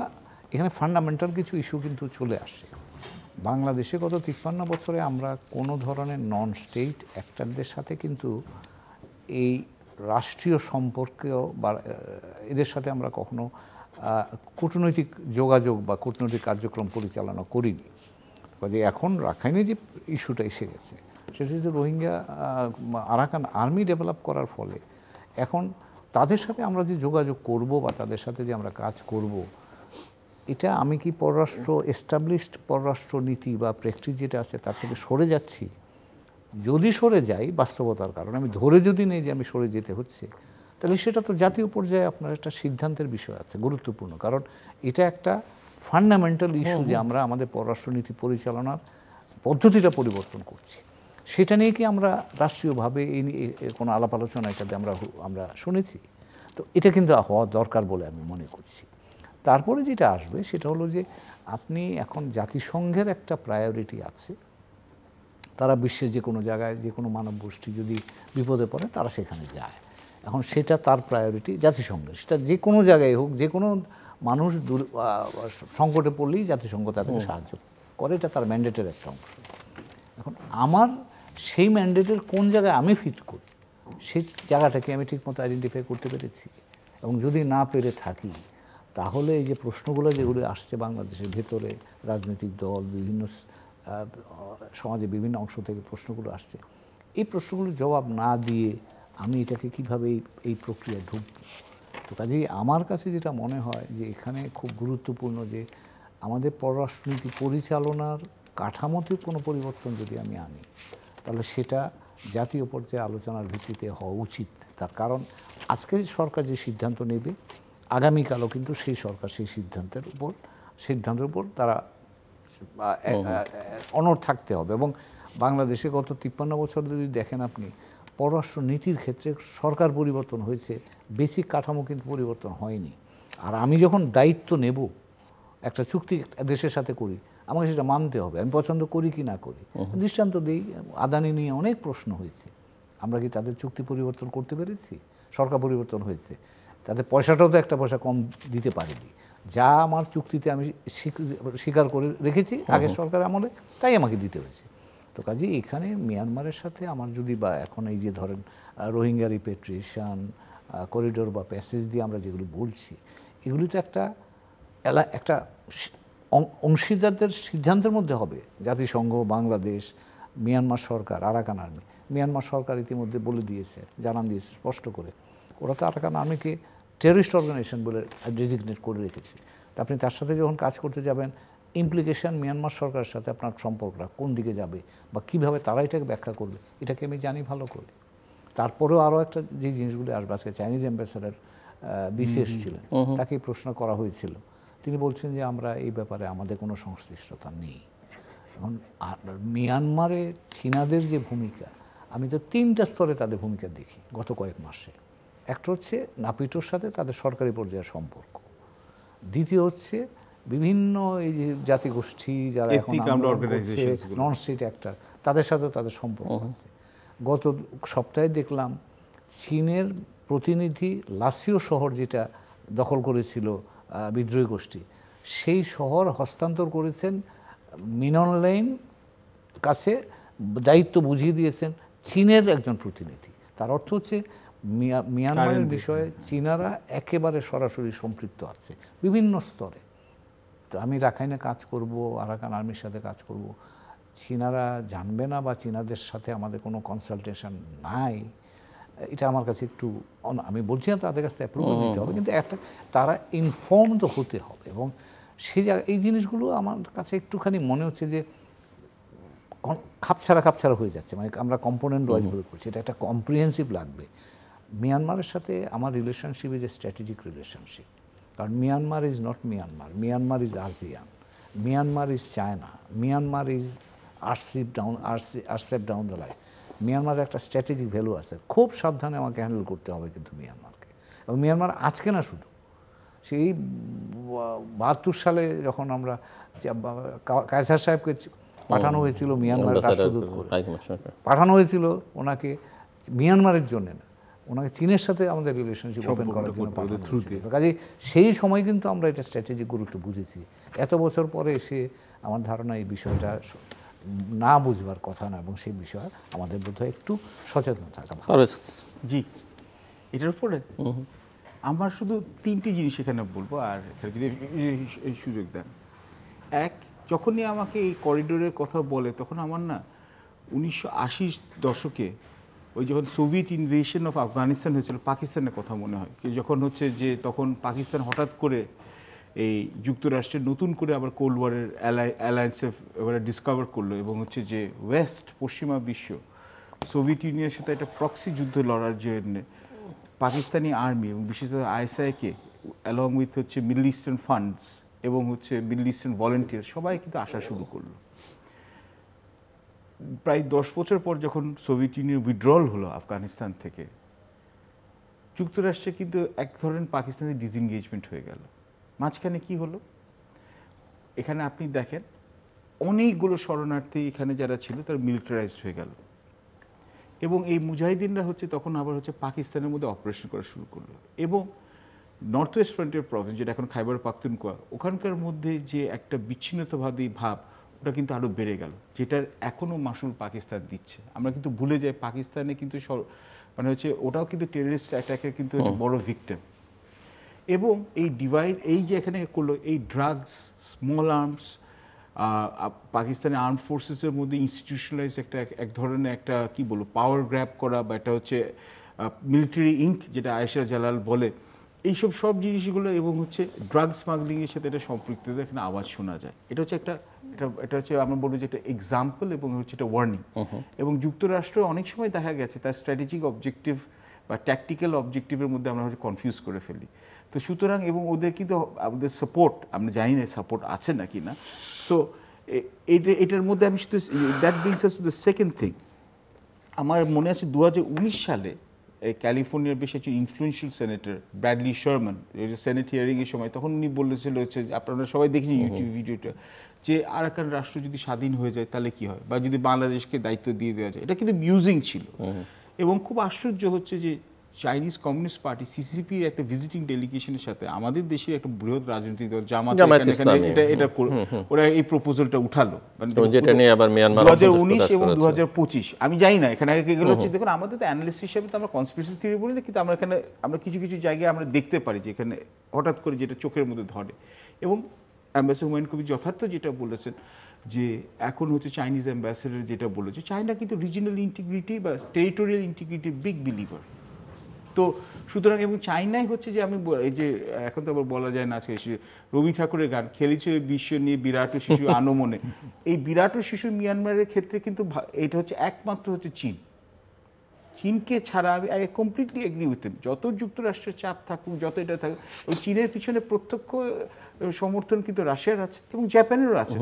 এখানে ফান্ডামেন্টাল কিছু ইস্যু কিন্তু চলে আসে। বাংলাদেশে গত 53 বছরে আমরা কোনো ধরনের নন স্টেট অ্যাক্টরদের সাথে কিন্তু এই রাষ্ট্রীয় সম্পর্কেও বা এদের সাথে আমরা কখনো কূটনৈতিক যোগাযোগ বা কূটনৈতিক কার্যক্রম পরিচালনা করিনি। কাজে এখন রাখাইনে যে ইস্যুটা এসে গেছে সেটা হচ্ছে রোহিঙ্গা আরাকান আর্মি ডেভেলপ করার ফলে এখন তাদের সাথে আমরা যে যোগাযোগ করব বা তাদের সাথে যে আমরা কাজ করব, এটা আমি কি এস্টাবলিশড পররাষ্ট্র নীতি বা প্র্যাকটিস যেটা আছে তার থেকে সরে যাচ্ছি? যদি সরে যাই বাস্তবতার কারণে, আমি ধরে যদি নেই যে আমি সরে যেতে হচ্ছে, তাহলে সেটা তো জাতীয় পর্যায়ে আপনার একটা সিদ্ধান্তের বিষয় আছে, গুরুত্বপূর্ণ। কারণ এটা একটা ফান্ডামেন্টাল ইস্যু যে আমরা আমাদের পররাষ্ট্রনীতি পরিচালনার পদ্ধতিটা পরিবর্তন করছি। সেটা নিয়ে কি আমরা রাষ্ট্রীয়ভাবে এই নিয়ে কোনো আলাপ আলোচনা এটাতে আমরা শুনেছি? তো এটা কিন্তু হওয়া দরকার বলে আমি মনে করছি। তারপরে যেটা আসবে সেটা হলো যে আপনি এখন জাতিসংঘের একটা প্রায়োরিটি আছে। তারা বিশ্বের যে কোনো জায়গায় যে কোনো মানব গোষ্ঠী যদি বিপদে পড়ে তারা সেখানে যায়। এখন সেটা তার প্রায়োরিটি জাতিসংঘের, সেটা যে কোনো জায়গায় হোক, যে কোনো মানুষ সংকটে পড়লেই জাতিসংঘ তাদেরকে সাহায্য করে, এটা তার ম্যান্ডেটের একটা অংশ। এখন আমার সেই ম্যান্ডেটের কোন জায়গায় আমি ফিট করি সেই জায়গাটাকে আমি ঠিকমতো আইডেন্টিফাই করতে পেরেছি, এবং যদি না পেরে থাকি তাহলে এই যে প্রশ্নগুলো যেগুলো আসছে বাংলাদেশের ভেতরে, রাজনৈতিক দল, বিভিন্ন সমাজে বিভিন্ন অংশ থেকে প্রশ্নগুলো আসছে, এই প্রশ্নগুলোর জবাব না দিয়ে আমি এটাকে কীভাবে এই প্রক্রিয়ায় ঢুকব? তো কাজেই আমার কাছে যেটা মনে হয় যে এখানে খুব গুরুত্বপূর্ণ যে আমাদের পররাষ্ট্রনীতি পরিচালনার কাঠামোতে কোনো পরিবর্তন যদি আমি আনি, তাহলে সেটা জাতীয় পর্যায়ে আলোচনার ভিত্তিতে হওয়া উচিত। তার কারণ আজকের সরকার যে সিদ্ধান্ত নেবে, আগামীকালও কিন্তু সেই সরকার সেই সিদ্ধান্তের উপর তারা অনড় থাকতে হবে। এবং বাংলাদেশে গত 53 বছর যদি দেখেন আপনি, পররাষ্ট্র নীতির ক্ষেত্রে সরকার পরিবর্তন হয়েছে, বেসিক কাঠামো কিন্তু পরিবর্তন হয়নি। আর আমি যখন দায়িত্ব নেব একটা চুক্তি দেশের সাথে করি, আমাকে সেটা মানতে হবে, আমি পছন্দ করি কি না করি। দৃষ্টান্ত দিই, আদানি নিয়ে অনেক প্রশ্ন হয়েছে, আমরা কি তাদের চুক্তি পরিবর্তন করতে পেরেছি? সরকার পরিবর্তন হয়েছে, তাদের পয়সাটাও তো একটা পয়সা কম দিতে পারিনি। যা আমার চুক্তিতে আমি স্বীকার করে রেখেছি আগের সরকার আমলে, তাই আমাকে দিতে হয়েছে। তো কাজেই এখানে মিয়ানমারের সাথে আমার যদি, বা এখন এই যে ধরেন রোহিঙ্গা রিপ্যাট্রিয়েশন, করিডোর বা প্যাসেজ দিয়ে আমরা যেগুলো বলছি, এগুলি তো একটা অংশীদারদের সিদ্ধান্তের মধ্যে হবে। জাতিসংঘ, বাংলাদেশ, মিয়ানমার সরকার, আরাকান আর্মি। মিয়ানমার সরকার ইতিমধ্যে বলে দিয়েছে, জানান দিয়েছে স্পষ্ট করে, ওরা তো আরাকান আর্মিকে টেররিস্ট অর্গানাইজেশন বলে ডেজিগনেট করে রেখেছে। তা আপনি তার সাথে যখন কাজ করতে যাবেন, ইমপ্লিকেশন মিয়ানমার সরকারের সাথে আপনার সম্পর্কটা কোন দিকে যাবে বা কীভাবে তারা এটাকে ব্যাখ্যা করবে, এটাকে আমি জানি ভালো করে। তারপরেও আরও একটা যে জিনিসগুলো আসবে, আজকে চাইনিজ অ্যাম্বাসেডার বিশেষ ছিলেন, তাকে প্রশ্ন করা হয়েছিল, তিনি বলছেন যে আমরা এই ব্যাপারে আমাদের কোনো সংশ্লিষ্টতা নেই। এখন মিয়ানমারে চীনাদের যে ভূমিকা, আমি তো 3টা স্তরে তাদের ভূমিকা দেখি গত কয়েক মাসে। একটা হচ্ছে নাপিটোর সাথে তাদের সরকারি পর্যায়ের সম্পর্ক, দ্বিতীয় হচ্ছে বিভিন্ন এই যে জাতিগোষ্ঠী যারা এখন নন স্টেট অ্যাক্টর তাদের সাথেও তাদের সম্পর্ক আছে। গত সপ্তাহে দেখলাম চীনের প্রতিনিধি লাসিও শহর যেটা দখল করেছিল বিদ্রোহী গোষ্ঠী, সেই শহর হস্তান্তর করেছেন মিন অং হ্লেইং কাছে, দায়িত্ব বুঝিয়ে দিয়েছেন চীনের একজন প্রতিনিধি। তার অর্থ হচ্ছে মিয়ানমারের বিষয়ে চীনারা একেবারে সরাসরি সম্পৃক্ত আছে বিভিন্ন স্তরে। তো আমি রাখাইনে কাজ করব, আরাকান আর্মির সাথে কাজ করব, চীনারা জানবে না বা চীনাদের সাথে আমাদের কোনো কনসালটেশন নাই, এটা আমার কাছে একটু, আমি বলছি না তাদের কাছে অ্যাপ্রুভাল নিতে হবে, কিন্তু একটা তারা ইনফর্মড হতে হবে। এবং সেই এই জিনিসগুলো আমার কাছে একটুখানি মনে হচ্ছে যে খাপছাড়া হয়ে যাচ্ছে, মানে আমরা কম্পোনেন্ট ওয়াইজ বলে করছি, এটা একটা কম্প্রিহেন্সিভ লাগবে। মিয়ানমারের সাথে আমার relationship is a strategic relationship, কারণ Myanmar is not Myanmar, Myanmar is ASEAN, Myanmar is China, Myanmar is RCEP down the line. মিয়ানমারের একটা স্ট্র্যাটেজিক ভ্যালু আছে, খুব সাবধানে আমাকে হ্যান্ডেল করতে হবে কিন্তু মিয়ানমারকে। এবং মিয়ানমার আজকে না, শুধু সেই 72 সালে যখন আমরা কায়সার সাহেবকে পাঠানো হয়েছিল মিয়ানমারের রাষ্ট্রদূত করে, পাঠানো হয়েছিল ওনাকে মিয়ানমারের জন্য না, ওনাকে চীনের সাথে আমাদের রিলেশনশিপ ওপেন করার জন্য পাঠানো হয়েছিল। কাজে সেই সময় কিন্তু আমরা এটা স্ট্র্যাটেজিক গুরুত্ব বুঝেছি। এত বছর পরে এসে আমার ধারণা এই বিষয়টা না বুঝবার কথা না, এবং সেই বিষয়ে আমাদের বোধহয় একটু সচেতন থাকা ভালো। জি, এটার উপরে আমার শুধু 3টি জিনিস এখানে বলবো, আর যদি এই সুযোগ দেন। এক, যখনই আমাকে এই করিডোরের কথা বলে তখন আমার না 1980 দশকে ওই যখন সোভিয়েত ইনভেশন অফ আফগানিস্তান হয়েছিল পাকিস্তানের কথা মনে হয়। যখন হচ্ছে যে তখন পাকিস্তান হঠাৎ করে এই যুক্তরাষ্ট্রের নতুন করে আবার কোল্ড ওয়ারের অ্যালায়েন্সে এবারে ডিসকভার করলো, এবং হচ্ছে যে ওয়েস্ট পশ্চিমা বিশ্ব সোভিয়েত ইউনিয়নের সাথে একটা প্রক্সি যুদ্ধ লড়ার জন্য পাকিস্তানি আর্মি এবং বিশেষত আইএসআইকে অ্যালং উইথ হচ্ছে মিডল ইস্টার্ন ফান্ডস এবং হচ্ছে মিডল ইস্টার্ন ভলেন্টিয়ার সবাই কিন্তু আসা শুরু করলো। প্রায় 10 বছর পর যখন সোভিয়েত ইউনিয়ন উইথড্রল হলো আফগানিস্তান থেকে, যুক্তরাষ্ট্রে কিন্তু এক ধরনের পাকিস্তানের ডিসএনগেজমেন্ট হয়ে গেল। মাঝখানে কি হলো, এখানে আপনি দেখেন অনেকগুলো শরণার্থী এখানে যারা ছিল তারা মিলিটারাইজড হয়ে গেল, এবং এই মুজাহিদিনরা হচ্ছে তখন আবার হচ্ছে পাকিস্তানের মধ্যে অপারেশন করা শুরু করলো। এবং নর্থ ওয়েস্ট ফ্রন্টিয়ার প্রভিন্স, যেটা এখন খাইবার পাখতুনখোয়া, ওখানকার মধ্যে যে একটা বিচ্ছিন্নতাবাদী ভাব ওটা কিন্তু আরও বেড়ে গেল, যেটার এখনও মাসুল পাকিস্তান দিচ্ছে। আমরা কিন্তু ভুলে যাই পাকিস্তানে কিন্তু মানে হচ্ছে ওটাও কিন্তু টেররিস্ট অ্যাটাকের কিন্তু বড় ভিক্টিম। এবং এই ডিভাইড এই যে এখানে করলো, এই ড্রাগস, স্মল আর্মস, পাকিস্তানের আর্ম ফোর্সেসের মধ্যে ইনস্টিটিউশনালাইজ এক ধরনের একটা কি বলবো পাওয়ার গ্র্যাব করা, বা এটা হচ্ছে মিলিটারি ইঙ্ক যেটা আয়েশা জালাল বলে, এইসব সব জিনিসগুলো, এবং হচ্ছে ড্রাগ স্মাগলিংয়ের সাথে এটা সম্পৃক্ত এখানে আওয়াজ শোনা যায়। এটা হচ্ছে একটা এটা হচ্ছে আমরা বলবো যে একটা এক্সাম্পল, এবং হচ্ছে একটা ওয়ার্নিং। এবং যুক্তরাষ্ট্র অনেক সময় দেখা গেছে তার স্ট্র্যাটেজিক অবজেক্টিভ বা ট্যাকটিক্যাল অবজেক্টিভের মধ্যে আমরা হচ্ছে কনফিউজ করে ফেলি। তো সুতরাং এবং ওদের কিন্তু আমাদের সাপোর্ট, আমরা জানি না সাপোর্ট আছে নাকি না। সো এটার মধ্যে আমি শুধু that brings us to the second thing. আমার মনে আছে 2019 সালে ক্যালিফোর্নিয়ার বেশ একজন ইনফ্লুয়েন্সিয়াল সেনেটর ব্র্যাডলি শারমান সেনেট হিয়ারিংয়ের সময়, তখন উনি বলেছিল হচ্ছে, আপনারা সবাই দেখেছেন ইউটিউব ভিডিওটা, যে আরাকান রাষ্ট্র যদি স্বাধীন হয়ে যায় তাহলে কি হয়, বা যদি বাংলাদেশকে দায়িত্ব দিয়ে দেওয়া যায়। এটা কিন্তু মিউজিং ছিল। এবং খুব আশ্চর্য হচ্ছে যে চাইনিজ কমিউনিস্ট পার্টি সিসিপির একটা ভিজিটিং ডেলিগেশনের সাথে আমাদের দেশের একটা বৃহৎ রাজনৈতিক দল জামাত এটা ওরা এই প্রপোজালটা উঠালো, মানে 2019 এবং 2025। আমি জানি না এখানে গেলে হচ্ছে, দেখুন আমাদের তো অ্যানালিস্ট হিসেবে তো আমরা কনস্পিরেসি থিওরি বলি না, কিন্তু আমরা এখানে আমরা কিছু কিছু জায়গায় আমরা দেখতে পারি যে এখানে হঠাৎ করে যেটা চোখের মধ্যে ধরে। এবং অ্যাম্বাসেডর হুমায়ুন কবির যথার্থ যেটা বলেছেন, যে এখন হচ্ছে চাইনিজ অ্যাম্বাসেডর যেটা বলেছে, চায়না কিন্তু রিজিনাল ইন্টিগ্রিটি বা টেরিটোরিয়াল ইন্টিগ্রিটি বিগ বিলিভার। তো সুতরাং এবং চাইনাই হচ্ছে যে আমি এই যে এখন তো আবার বলা যায় না, আজকে রবি ঠাকুরের গান খেলেছে বিশ্ব নিয়ে বিরাট শিশু আনমনে, এই বিরাট শিশু মিয়ানমারের ক্ষেত্রে কিন্তু এটা হচ্ছে একমাত্র হচ্ছে চীনকে ছাড়া আমি কমপ্লিটলি এগ্রি উইথ হিম। যত যুক্তরাষ্ট্রের চাপ থাকুক, যত এটা থাকুক, ওই চীনের পিছনে প্রত্যক্ষ সমর্থন কিন্তু রাশিয়ার আছে এবং জাপানেরও আছে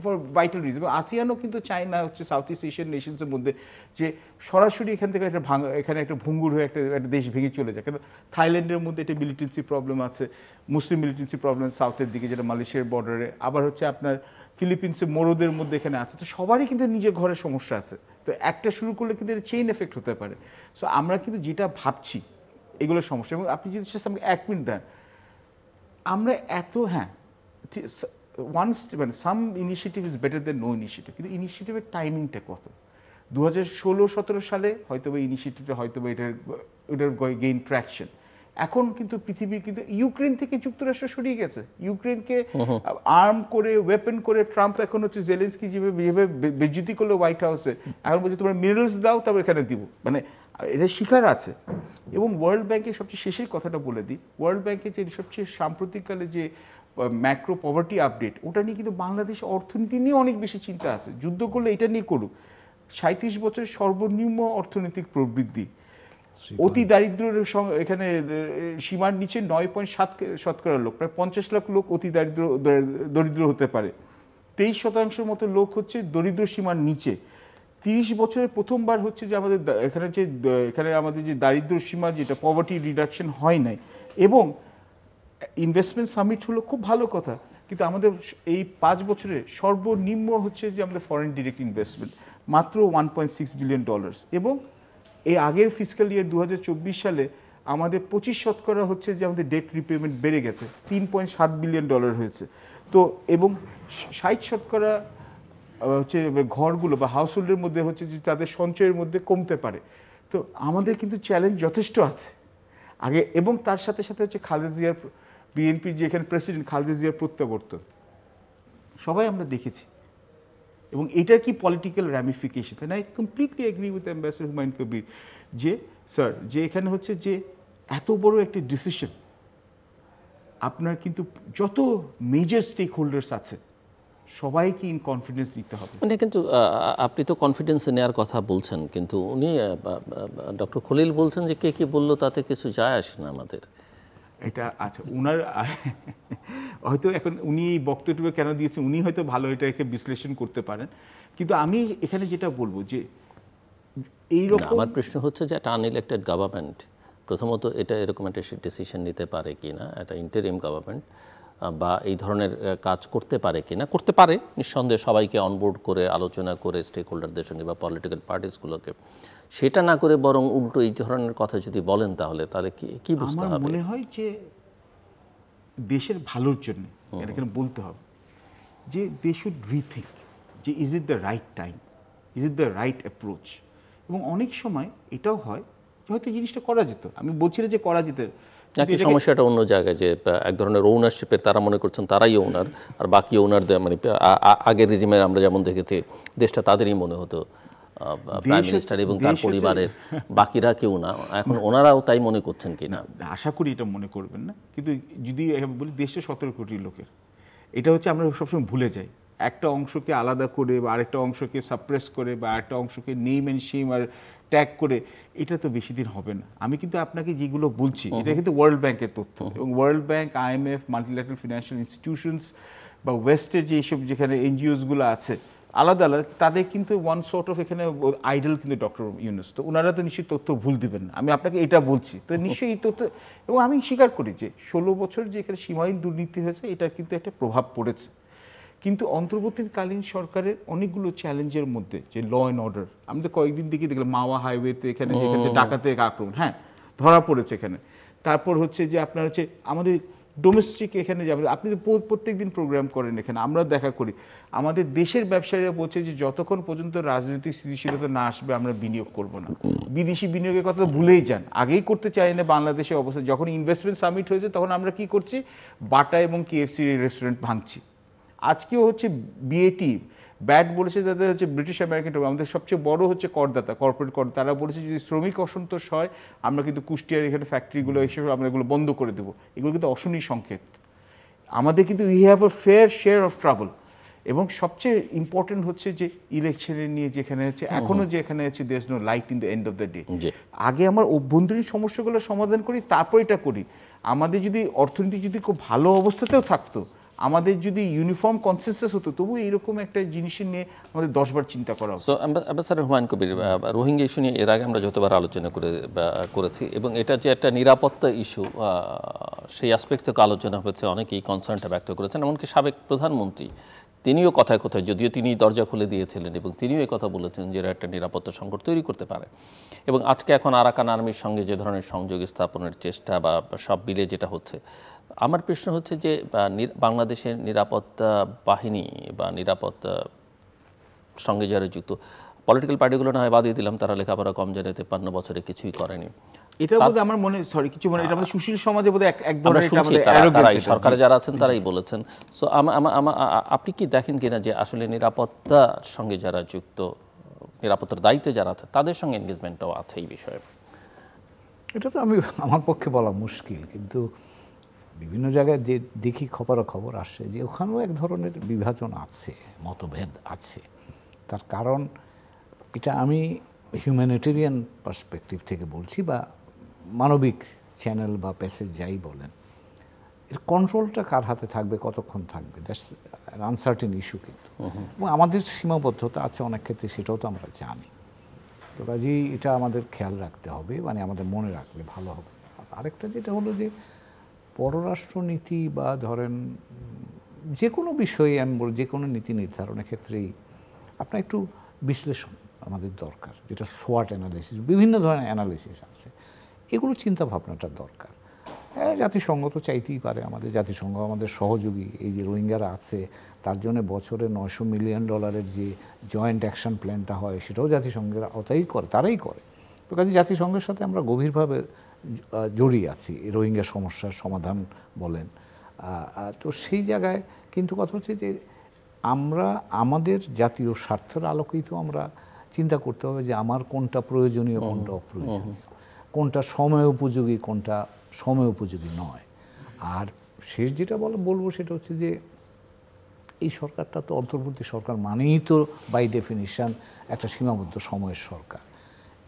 ফর ভাইটাল রিজন। এবং আসিয়ানও কিন্তু চায় না হচ্ছে সাউথ ইস্ট এশিয়ান নেশনসের মধ্যে যে সরাসরি এখান থেকে একটা এখানে একটা ভঙ্গুর হয়ে একটা দেশ ভেঙে চলে যায়। কেন থাইল্যান্ডের মধ্যে একটা মিলিটেন্সি প্রবলেম আছে, মুসলিম মিলিটেন্সি প্রবলেম সাউথের দিকে, যেটা মালয়েশিয়ার বর্ডারে, আবার হচ্ছে আপনার ফিলিপিন্সের মোরোদের মধ্যে এখানে আছে। তো সবারই কিন্তু নিজের ঘরে সমস্যা আছে। তো একটা শুরু করলে কিন্তু এটা চেইন এফেক্ট হতে পারে। সো আমরা কিন্তু যেটা ভাবছি এগুলোর সমস্যা। এবং আপনি যদি আমাকে 1 মিনিট দেন, আমরা এত মানে some initiative is better than no initiative, কিন্তু ইনিশিয়েটিভের টাইমিংটা কত? 2016-17 সালে হয়তো বা ইনিশিয়েটিভটা হয়তো বা এটার গেইন ট্র্যাকশন। এখন কিন্তু পৃথিবীর কিন্তু ইউক্রেন থেকে যুক্তরাষ্ট্র সরিয়ে গেছে। ইউক্রেনকে আর্ম করে ওয়েপন করে ট্রাম্প এখন হচ্ছে জেলেন্সকি যেভাবে বেজ্জতি করলো হোয়াইট হাউসে, এখন বলছে তোমরা মিনারেলস দাও তারপর এখানে দিব, মানে এটা শিকার আছে। এবং ওয়ার্ল্ড ব্যাংকের সবচেয়ে শেষের কথাটা বলে দিই, ওয়ার্ল্ড ব্যাংকের যে সবচেয়ে সাম্প্রতিককালে যে ম্যাক্রো পভার্টি আপডেট, ওটা নিয়ে কিন্তু বাংলাদেশ অর্থনীতি নিয়ে অনেক বেশি চিন্তা আছে। যুদ্ধ করলে এটা নিয়ে করুক। 37 বছরের সর্বনিম্ন অর্থনৈতিক প্রবৃদ্ধি, অতি দারিদ্র এখানে সীমার নিচে 9.7% লোক, প্রায় 50 লাখ লোক অতি দরিদ্র হতে পারে। 23% মতো লোক হচ্ছে দরিদ্র সীমার নিচে। 30 বছরের প্রথমবার হচ্ছে যে আমাদের এখানে আমাদের যে দারিদ্র সীমা, যেটা পভার্টি রিডাকশন হয় নাই। এবং ইনভেস্টমেন্ট সামিট হলো, খুব ভালো কথা, কিন্তু আমাদের এই 5 বছরে সর্বনিম্ন হচ্ছে যে আমাদের ফরেন ডিরেক্ট ইনভেস্টমেন্ট মাত্র $1.6 বিলিয়ন। এবং এই আগের ফিসক্যাল ইয়ার 2024 সালে আমাদের 25% হচ্ছে যে আমাদের ডেট রিপেমেন্ট বেড়ে গেছে, $3.7 বিলিয়ন হয়েছে। তো এবং 60% হচ্ছে ঘরগুলো বা হাউসহোল্ডের মধ্যে হচ্ছে যে তাদের সঞ্চয়ের মধ্যে কমতে পারে। তো আমাদের কিন্তু চ্যালেঞ্জ যথেষ্ট আছে আগে। এবং তার সাথে সাথে হচ্ছে খালেদা জিয়ার, বিএনপির যে এখানে প্রেসিডেন্ট খালেদা জিয়ার প্রত্যাবর্তন সবাই আমরা দেখেছি। এবং এটার কি political ramifications, and I completely agree with ambassador Humayun Kabir যে স্যার, যে এখানে হচ্ছে যে এত বড় একটা ডিসিশন, আপনার কিন্তু যত মেজর স্টেক হোল্ডার্স আছে সবাইকে ইন কনফিডেন্স নিতে হবে। মানে কিন্তু আপনি তো কনফিডেন্স নেওয়ার কথা বলছেন, কিন্তু উনি ডক্টর খলিল বলছেন যে কে কি বললো তাতে কিছু যায় আসে না আমাদের। এটা আচ্ছা, উনার হয়তো এখন উনি এই বক্তব্য কেন দিয়েছেন উনি হয়তো ভালো এটাকে বিশ্লেষণ করতে পারেন। কিন্তু আমি এখানে যেটা বলবো যে এইরকম, আমার প্রশ্ন হচ্ছে যে একটা আনইলেক্টেড গভর্নমেন্ট প্রথমত এটা এরকম একটা ডিসিশন নিতে পারে কি না, একটা ইন্টারিম গভর্নমেন্ট, বা এই ধরনের কাজ করতে পারে কি না। করতে পারে নিঃসন্দেহে, সবাইকে অনবোর্ড করে আলোচনা করে স্টেক হোল্ডারদের সঙ্গে বা পলিটিক্যাল পার্টিসগুলোকে, সেটা না করে বরং উল্টো এই ধরনের কথা যদি বলেন তাহলে কি বুঝতে হবে? আমার মনে হয় যে দেশের ভালোর জন্য এখানে বলতে হবে যে দে শুড রিথিঙ্ক যে is it the right time, is it the right approach. এবং অনেক সময় এটাও হয় যে হয়তো জিনিসটা করা যেত, আমি বলছি না যে করা যেত, সমস্যাটা অন্য জায়গায় যে এক ধরনের ওনারশিপের, তারা মনে করছেন তারাই ওনার, আর বাকি ওনারদের মানে আগের রেজিমে আমরা যেমন দেখেছি দেশটা তাদেরই মনে হতো, প্রাইম মিনিস্টার এবং তার পরিবারের, বাকিরা কেউ না। এখন ওনারাও তাই মনে করছেন কিনা আশা করি এটা মনে করবেন না। কিন্তু যদি বলি দেশে 17 কোটি লোকের, এটা হচ্ছে আমরা সবসময় ভুলে যাই। একটা অংশকে আলাদা করে বা আরেকটা অংশকে সাপ্রেস করে বা আরেকটা অংশকে নেম অ্যান্ড শেম আর ট্যাগ করে, এটা তো বেশি দিন হবে না। আমি কিন্তু আপনাকে যেগুলো বলছি এটা কিন্তু ওয়ার্ল্ড ব্যাংকের তথ্য, এবং world bank, IMF, multilateral financial institutions বা ওয়েস্টের যে এইসব যেখানে এনজিওসগুলো আছে আলাদা আলাদা, তাদের কিন্তু ওয়ান সর্ট অফ এখানে আইডল কিন্তু ডক্টর ইউনূস। তো ওনারা তো নিশ্চয়ই তথ্য ভুল দিবেন না, আমি আপনাকে এটা বলছি। তো নিশ্চয়ই এই তথ্য, এবং আমি স্বীকার করি যে 16 বছর যে এখানে সীমাহীন দুর্নীতি হয়েছে এটার কিন্তু একটা প্রভাব পড়েছে। কিন্তু অন্তর্বর্তীকালীন সরকারের অনেকগুলো চ্যালেঞ্জের মধ্যে যে ল অ্যান্ড অর্ডার, আমাদের কয়েকদিন দেখি দেখলাম মাওয়া হাইওয়েতে এখানে যেখানে ডাকাতে আক্রমণ, হ্যাঁ ধরা পড়েছে এখানে। তারপর হচ্ছে যে আপনার হচ্ছে আমাদের ডোমেস্টিক এখানে যাবে, আপনি তো প্রত্যেক দিন প্রোগ্রাম করেন এখানে, আমরা দেখা করি, আমাদের দেশের ব্যবসায়ীরা বলছে যে যতক্ষণ পর্যন্ত রাজনৈতিক স্থিতিশীলতা না আসবে আমরা বিনিয়োগ করব না। বিদেশি বিনিয়োগের কথা ভুলেই যান, আগেই করতে চাই না বাংলাদেশের অবস্থা। যখন ইনভেস্টমেন্ট সামিট হয়েছে তখন আমরা কি করছি, বাটা এবং KFC রেস্টুরেন্ট ভাঙছি। আজকেও হচ্ছে BAT ব্যাট বলেছে যাদের হচ্ছে ব্রিটিশ আমেরিকান, আমাদের সবচেয়ে বড় হচ্ছে করদাতা, কর্পোরেট কর, তারা বলেছে যদি শ্রমিক অসন্তোষ হয় আমরা কিন্তু কুষ্টিয়ার এখানে ফ্যাক্টরিগুলো হিসেবে আমরা এগুলো বন্ধ করে দেবো। এগুলো কিন্তু অশনি সংকেত। আমাদের কিন্তু we have a fair share of trouble. এবং সবচেয়ে ইম্পর্টেন্ট হচ্ছে যে ইলেকশনের নিয়ে যেখানে হচ্ছে এখনও যেখানে হচ্ছে there is no light in the end of the day. আগে আমার অভ্যন্তরীণ সমস্যাগুলো সমাধান করি, তারপর এটা করি। আমাদের যদি অর্থনীতি যদি খুব ভালো অবস্থাতেও থাকতো, আমাদের যদি ইউনিফর্ম কনসেনসাস হতো তবু এরকম একটা জিনিসের নিয়ে আমাদের 10 বার চিন্তা করা উচিত। সো অ্যাম্বাসেডর হুমায়ুন কবির, রোহিঙ্গা ইস্যু নিয়ে এর আগে আমরা যতবার আলোচনা করেছি এবং এটা যে একটা নিরাপত্তা ইস্যু, সেই অ্যাসপেক্ট থেকে আলোচনা হয়েছে, অনেকেই কনসার্নটা ব্যক্ত করেছেন। এমনকি সাবেক প্রধানমন্ত্রী তিনিও কথায় কথায়, যদিও তিনি দরজা খুলে দিয়েছিলেন এবং তিনিও এই কথা বলেছেন যে এরা একটা নিরাপত্তা সংকট তৈরি করতে পারে। এবং আজকে এখন আরাকান আর্মির সঙ্গে যে ধরনের সংযোগ স্থাপনের চেষ্টা বা সব মিলে যেটা হচ্ছে, আমার প্রশ্ন হচ্ছে যে বাংলাদেশের নিরাপত্তা বাহিনী বা নিরাপত্তা সঙ্গে যারা যুক্ত, পলিটিক্যাল পার্টিগুলো না হয় বাদিয়ে দিলাম, তারা লেখাপড়া কম জানে, 53 বছরে কিছুই করেনি। এটা বোধহয় আমার মনে, সরি কিছু মনে, এটা আমাদের সুশীল সমাজে বোধহয় এক ধরনের এটা আমাদের তারাই সরকারে যারা আছেন তারাই বলেছেন। সো আপনি কি দেখেন কিনা যে আসলে নিরাপত্তার সঙ্গে যারা যুক্ত, নিরাপত্তার দায়িত্বে যারা আছে তাদের সঙ্গে এনগেজমেন্টটাও আছে এই বিষয়ে? এটা তো আমার পক্ষে বলা মুশকিল, কিন্তু বিভিন্ন জায়গায় যে দেখি খবর আসে যে ওখানেও এক ধরনের বিভাজন আছে, মতভেদ আছে। তার কারণ এটা আমি হিউম্যানিটেরিয়ান পার্সপেক্টিভ থেকে বলছি, বা মানবিক চ্যানেল বা প্যাসেজ যাই বলেন, এর কন্ট্রোলটা কার হাতে থাকবে, কতক্ষণ থাকবে, দ্যাটস আনসার্টেন ইস্যু। কিন্তু এবং আমাদের সীমাবদ্ধতা আছে অনেক ক্ষেত্রে, সেটাও তো আমরা জানি। তো কাজেই এটা আমাদের খেয়াল রাখতে হবে, মানে আমাদের মনে রাখলে ভালো হবে। আরেকটা যেটা হলো যে পররাষ্ট্রনীতি বা ধরেন যে কোনো বিষয়ে আমি বলি, যে কোনো নীতি নির্ধারণের ক্ষেত্রেই আপনার একটু বিশ্লেষণ আমাদের দরকার, যেটা সোয়াট অ্যানালিসিস, বিভিন্ন ধরনের অ্যানালিসিস আছে, এগুলো চিন্তা ভাবনাটা দরকার। হ্যাঁ, জাতিসংঘ তো চাইতেই পারে, আমাদের জাতিসংঘ আমাদের সহযোগী। এই যে রোহিঙ্গারা আছে তার জন্য বছরে $900 মিলিয়ন যে জয়েন্ট অ্যাকশন প্ল্যানটা হয়, সেটাও জাতিসংঘের আওতাই করে, তারাই করে। তো কাজে জাতিসংঘের সাথে আমরা গভীরভাবে জড়িয়ে আছি এই রোহিঙ্গা সমস্যার সমাধান বলেন। তো সেই জায়গায় কিন্তু কথা হচ্ছে যে আমরা আমাদের জাতীয় স্বার্থের আলোকেই তো আমরা চিন্তা করতে হবে যে আমার কোনটা প্রয়োজনীয়, কোনটা অপ্রয়োজনীয়, কোনটা সময় উপযোগী, কোনটা সময় উপযোগী নয়। আর শেষ যেটা বলবো সেটা হচ্ছে যে এই সরকারটা তো অন্তর্বর্তী সরকার মানেই তো বাই ডেফিনিশন একটা সীমাবদ্ধ সময়ের সরকার।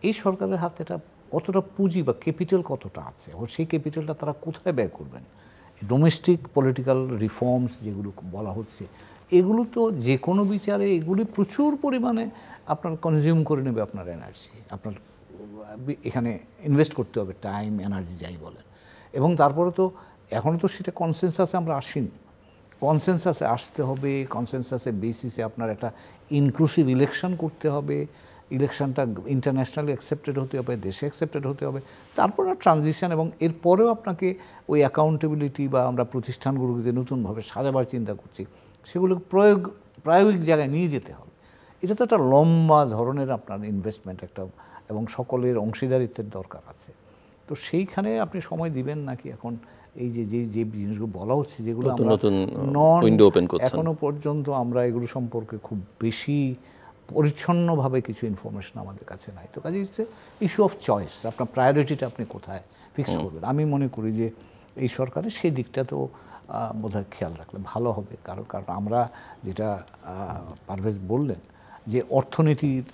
এই সরকারের হাতে এটা কতটা পুঁজি বা ক্যাপিটাল কতটা আছে, এবং সেই ক্যাপিটালটা তারা কোথায় ব্যয় করবেন। ডোমেস্টিক পলিটিক্যাল রিফর্মস যেগুলো বলা হচ্ছে, এগুলো তো যে কোনো বিচারে এগুলি প্রচুর পরিমাণে আপনার কনজিউম করে নেবে আপনার এনার্জি, আপনার এখানে ইনভেস্ট করতে হবে টাইম, এনার্জি যাই বলেন। এবং তারপরে তো এখনও তো সেটা কনসেনসাসে আমরা আসিনি, কনসেনসাসে আসতে হবে, কনসেনসাসের বেসিসে আপনার একটা ইনক্লুসিভ ইলেকশন করতে হবে, ইলেকশনটা ইন্টারন্যাশনালি অ্যাকসেপ্টেড হতে হবে, দেশে অ্যাকসেপ্টেড হতে হবে, তারপর ট্রানজিশন, এবং এরপরেও আপনাকে ওই অ্যাকাউন্টেবিলিটি বা আমরা প্রতিষ্ঠানগুলোকে যে নতুনভাবে সাজাবার চিন্তা করছি সেগুলো প্রায়োগিক জায়গায় নিয়ে যেতে হবে। এটা তো একটা লম্বা ধরনের আপনার ইনভেস্টমেন্ট একটা, এবং সকলের অংশীদারিত্বের দরকার আছে। তো সেইখানে আপনি সময় দিবেন নাকি এখন এই যে জিনিসগুলো বলা হচ্ছে, যেগুলো এখনো পর্যন্ত আমরা এগুলো সম্পর্কে খুব বেশি পরিচ্ছন্নভাবে কিছু ইনফরমেশন আমাদের কাছে নাই। তো কাজে হচ্ছে ইস্যু অফ চয়েস, আপনার প্রায়োরিটিটা আপনি কোথায় ফিক্স করবেন। আমি মনে করি যে এই সরকারের সেই দিকটা তো বোধহয় খেয়াল রাখলে ভালো হবে। কারণ আমরা যেটা পারভেজ বললেন যে অর্থনীতির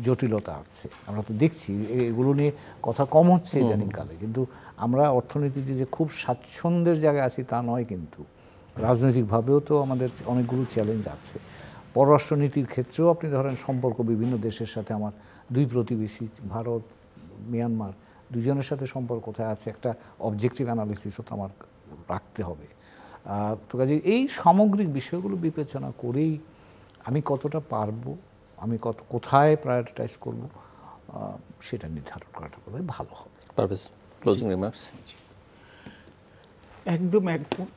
জটিলতা আছে, আমরা তো দেখছি এগুলো নিয়ে কথা কম হচ্ছে ইদানিংকালে, কিন্তু আমরা অর্থনীতিতে যে খুব স্বাচ্ছন্দ্যের জায়গায় আছি তা নয়, কিন্তু রাজনৈতিকভাবেও তো আমাদের অনেকগুলো চ্যালেঞ্জ আছে। পররাষ্ট্রনীতির ক্ষেত্রেও আপনি ধরেন সম্পর্ক বিভিন্ন দেশের সাথে, আমার দুই প্রতিবেশী ভারত, মিয়ানমার, দুজনের সাথে সম্পর্ক কোথায় আছে, একটা অবজেক্টিভ অ্যানালিসিসও তো আমার রাখতে হবে। তো কাজে এই সামগ্রিক বিষয়গুলো বিবেচনা করেই আমি কতটা পারবো, আমি কোথায় প্রায়োরিটাইজ করব, সেটা নির্ধারণ করাটা বোধহয় ভালো হবে। Parvez, closing remarks. একদম একমত।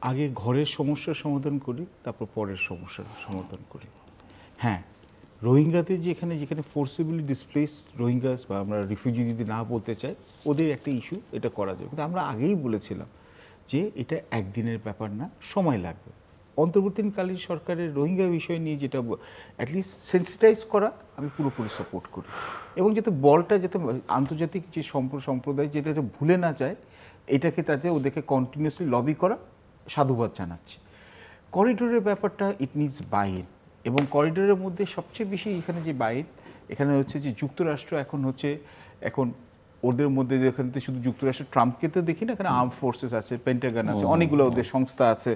আগে ঘরের সমস্যার সমাধান করি, তারপর পরের সমস্যার সমাধান করি। হ্যাঁ, রোহিঙ্গাতে যেখানে ফোর্সিবলি ডিসপ্লেস রোহিঙ্গাস বা আমরা রিফিউজি যদি না বলতে চাই, ওদের একটা ইস্যু, এটা করা যাবে। কিন্তু আমরা আগেই বলেছিলাম যে এটা একদিনের ব্যাপার না, সময় লাগবে। অন্তর্বর্তীকালীন সরকারের রোহিঙ্গা বিষয় নিয়ে যেটা অ্যাটলিস্ট সেন্সিটাইজ করা আমি পুরোপুরি সাপোর্ট করি, এবং যাতে বলটা যাতে আন্তর্জাতিক যে সম্প্রদায় যেটা ভুলে না যায়, এটাকে তাতে ওদেরকে কন্টিনিউসলি লবি করা, সাধুবাদ জানাচ্ছি। করিডোরের ব্যাপারটা ইট নিডস বাইন, এবং করিডোরের মধ্যে সবচেয়ে বেশি এখানে যে বাইন, এখানে হচ্ছে যে যুক্তরাষ্ট্র এখন ওদের মধ্যে যেখানে তো শুধু যুক্তরাষ্ট্র ট্রাম্পকে তো দেখি না, এখানে আর্ম ফোর্সেস আছে, পেন্টাগন আছে, অনেকগুলো ওদের সংস্থা আছে,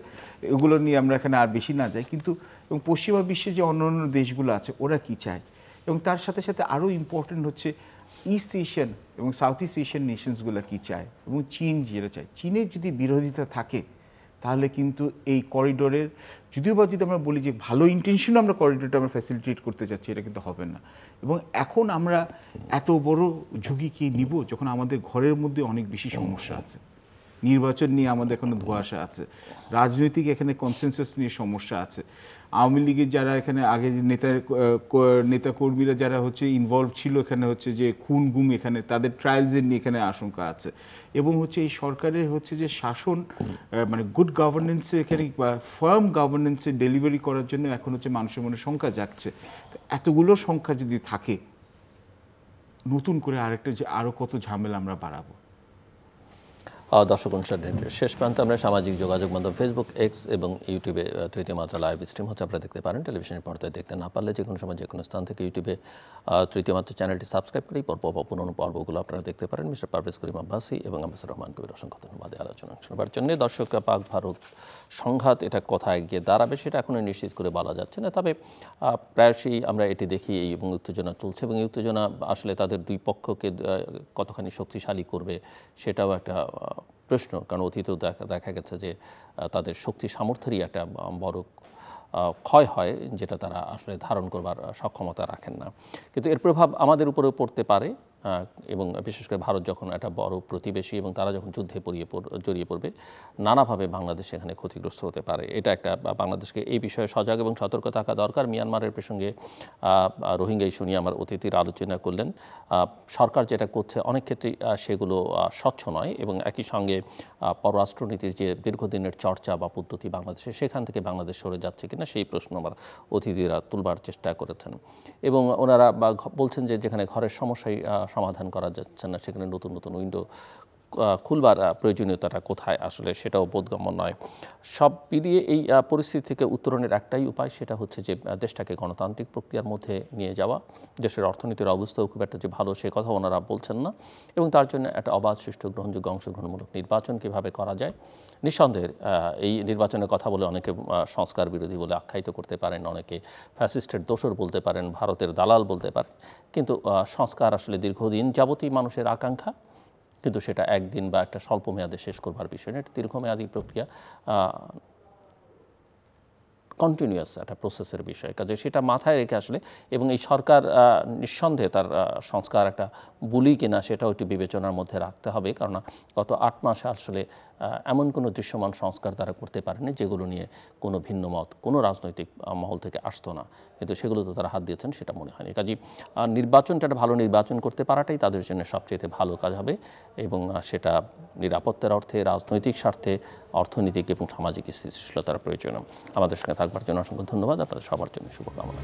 এগুলো নিয়ে আমরা এখানে আর বেশি না যাই। কিন্তু এবং পশ্চিমা বিশ্বে যে অন্য অন্য দেশগুলো আছে ওরা কি চায়, এবং তার সাথে সাথে আরও ইম্পর্টেন্ট হচ্ছে ইস্ট এশিয়ান এবং সাউথ ইস্ট এশিয়ান নেশনসগুলো কী চায়, এবং চীন যেটা চায়। চীনের যদি বিরোধিতা থাকে তাহলে কিন্তু এই করিডোরের, যদিও বা যদি আমরা বলি যে ভালো ইন্টেনশনও আমরা করিডোরটা আমরা ফ্যাসিলিটেট করতে চাচ্ছি, এটা কিন্তু হবে না। এবং এখন আমরা এত বড় ঝুঁকি কি নিব যখন আমাদের ঘরের মধ্যে অনেক বেশি সমস্যা আছে, নির্বাচন নিয়ে আমাদের এখনো ধোঁয়াশা আছে, রাজনৈতিক এখানে কনসেনসাস নিয়ে সমস্যা আছে, আওয়ামী লীগের যারা এখানে আগের নেতাকর্মীরা যারা হচ্ছে ইনভলভ ছিল এখানে হচ্ছে যে খুন গুম, এখানে তাদের ট্রায়ালসের নিয়ে এখানে আশঙ্কা আছে, এবং হচ্ছে এই সরকারের হচ্ছে যে শাসন মানে গুড গভর্নেন্সে এখানে বা ফার্ম গভর্নেন্সে ডেলিভারি করার জন্য এখন হচ্ছে মানুষের মনে সংখ্যা জাগছে। এতগুলো সংখ্যা যদি থাকে, নতুন করে আরেকটা যে আরও কত ঝামেলা আমরা বাড়াবো। দর্শক অনুষ্ঠানের শেষ প্রান্তে আমরা সামাজিক যোগাযোগ মাধ্যম ফেসবুক, এক্স এবং ইউটিউবে তৃতীয় মাত্রা লাইভ স্ট্রিম হচ্ছে, আপনারা দেখতে পারেন। টেলিভিশনের পর্দায় দেখতে না পারলে যে কোনো সময় যে কোনো স্থান থেকে ইউটিউবে তৃতীয় মাত্রা চ্যানেলটি সাবস্ক্রাইব করেই পুরনো পর্বগুলো আপনারা দেখতে পারেন। মিস্টার পারভেজ করিম আব্বাসী এবং আম্বাসাডর রহমান কবির অসংখ্য ধন্যবাদ আলোচনা শোনাবার জন্য। দর্শক, পাক ভারত সংঘাত এটা কোথায় গিয়ে দাঁড়াবে সেটা এখনও নিশ্চিত করে বলা যাচ্ছে না, তবে প্রায়শই আমরা এটি দেখি এবং উত্তেজনা চলছে, এবং এই উত্তেজনা আসলে তাদের দুই পক্ষকে কতখানি শক্তিশালী করবে সেটাও একটা প্রশ্ন। কারণ অতীতেও দেখা গেছে যে তাদের শক্তি সামর্থ্যেরই একটা বড় ক্ষয় হয়, যেটা তারা আসলে ধারণ করবার সক্ষমতা রাখেন না। কিন্তু এর প্রভাব আমাদের উপরেও পড়তে পারে, এবং বিশেষ করে ভারত যখন একটা বড় প্রতিবেশী এবং তারা যখন যুদ্ধে জড়িয়ে পড়বে, নানাভাবে বাংলাদেশ এখানে ক্ষতিগ্রস্ত হতে পারে। এটা একটা বাংলাদেশকে এই বিষয়ে সজাগ এবং সতর্ক থাকা দরকার। মিয়ানমারের প্রসঙ্গে রোহিঙ্গা ইস্যু নিয়ে আমার অতিথির আলোচনা করলেন। সরকার যেটা করছে অনেক ক্ষেত্রেই সেগুলো স্বচ্ছ নয়, এবং একই সঙ্গে পররাষ্ট্রনীতির যে দীর্ঘদিনের চর্চা বা পদ্ধতি বাংলাদেশে, সেখান থেকে বাংলাদেশ সরে যাচ্ছে কিনা সেই প্রশ্ন আমার অতিথিরা তুলবার চেষ্টা করেছেন। এবং ওনারা বলছেন যে যেখানে ঘরের সমস্যায় সমাধান করা যাচ্ছে না, সেখানে নতুন নতুন উইন্ডো খুলবার প্রয়োজনীয়তাটা কোথায় আসলে সেটাও বোধগম্য নয়। সব মিলিয়ে এই পরিস্থিতি থেকে উত্তরণের একটাই উপায়, সেটা হচ্ছে যে দেশটাকে গণতান্ত্রিক প্রক্রিয়ার মধ্যে নিয়ে যাওয়া। দেশের অর্থনীতির অবস্থাও খুব একটা যে ভালো সে কথা ওনারা বলছেন না, এবং তার জন্য একটা অবাধ, সুষ্ঠু, গ্রহণযোগ্য, অংশগ্রহণমূলক নির্বাচন কীভাবে করা যায়। নিঃসন্দেহে এই নির্বাচনের কথা বলে অনেকে সংস্কার বিরোধী বলে আখ্যায়িত করতে পারেন, অনেকে ফ্যাসিস্টের দোসর বলতে পারেন, ভারতের দালাল বলতে পারেন, কিন্তু সংস্কার আসলে দীর্ঘদিন যাবতীয় মানুষের আকাঙ্ক্ষা, কিন্তু সেটা একদিন বা একটা স্বল্প মেয়াদে শেষ করবার বিষয় না, এটা দীর্ঘমেয়াদী প্রক্রিয়া, কন্টিনিউয়াস একটা প্রসেসের বিষয়। কাজে সেটা মাথায় রেখে আসলে, এবং এই সরকার নিঃসন্দেহে তার সংস্কার একটা বুলি কিনা সেটাও একটু বিবেচনার মধ্যে রাখতে হবে। কারণ গত 8 মাসে আসলে এমন কোনো দৃশ্যমান সংস্কার তারা করতে পারেনি যেগুলো নিয়ে কোনো ভিন্ন মত কোনো রাজনৈতিক মহল থেকে আসতো না, কিন্তু সেগুলো তো তারা হাত দিয়েছেন সেটা মনে হয়নি। কাজেই নির্বাচনটা একটা ভালো নির্বাচন করতে পারাটাই তাদের জন্য সবচেয়ে ভালো কাজ হবে, এবং সেটা নিরাপত্তার অর্থে, রাজনৈতিক স্বার্থে, অর্থনৈতিক এবং সামাজিক স্থিতিশীলতার প্রয়োজন। আমাদের সঙ্গে থাকবার জন্য অসংখ্য ধন্যবাদ। আপনাদের সবার জন্য শুভকামনা।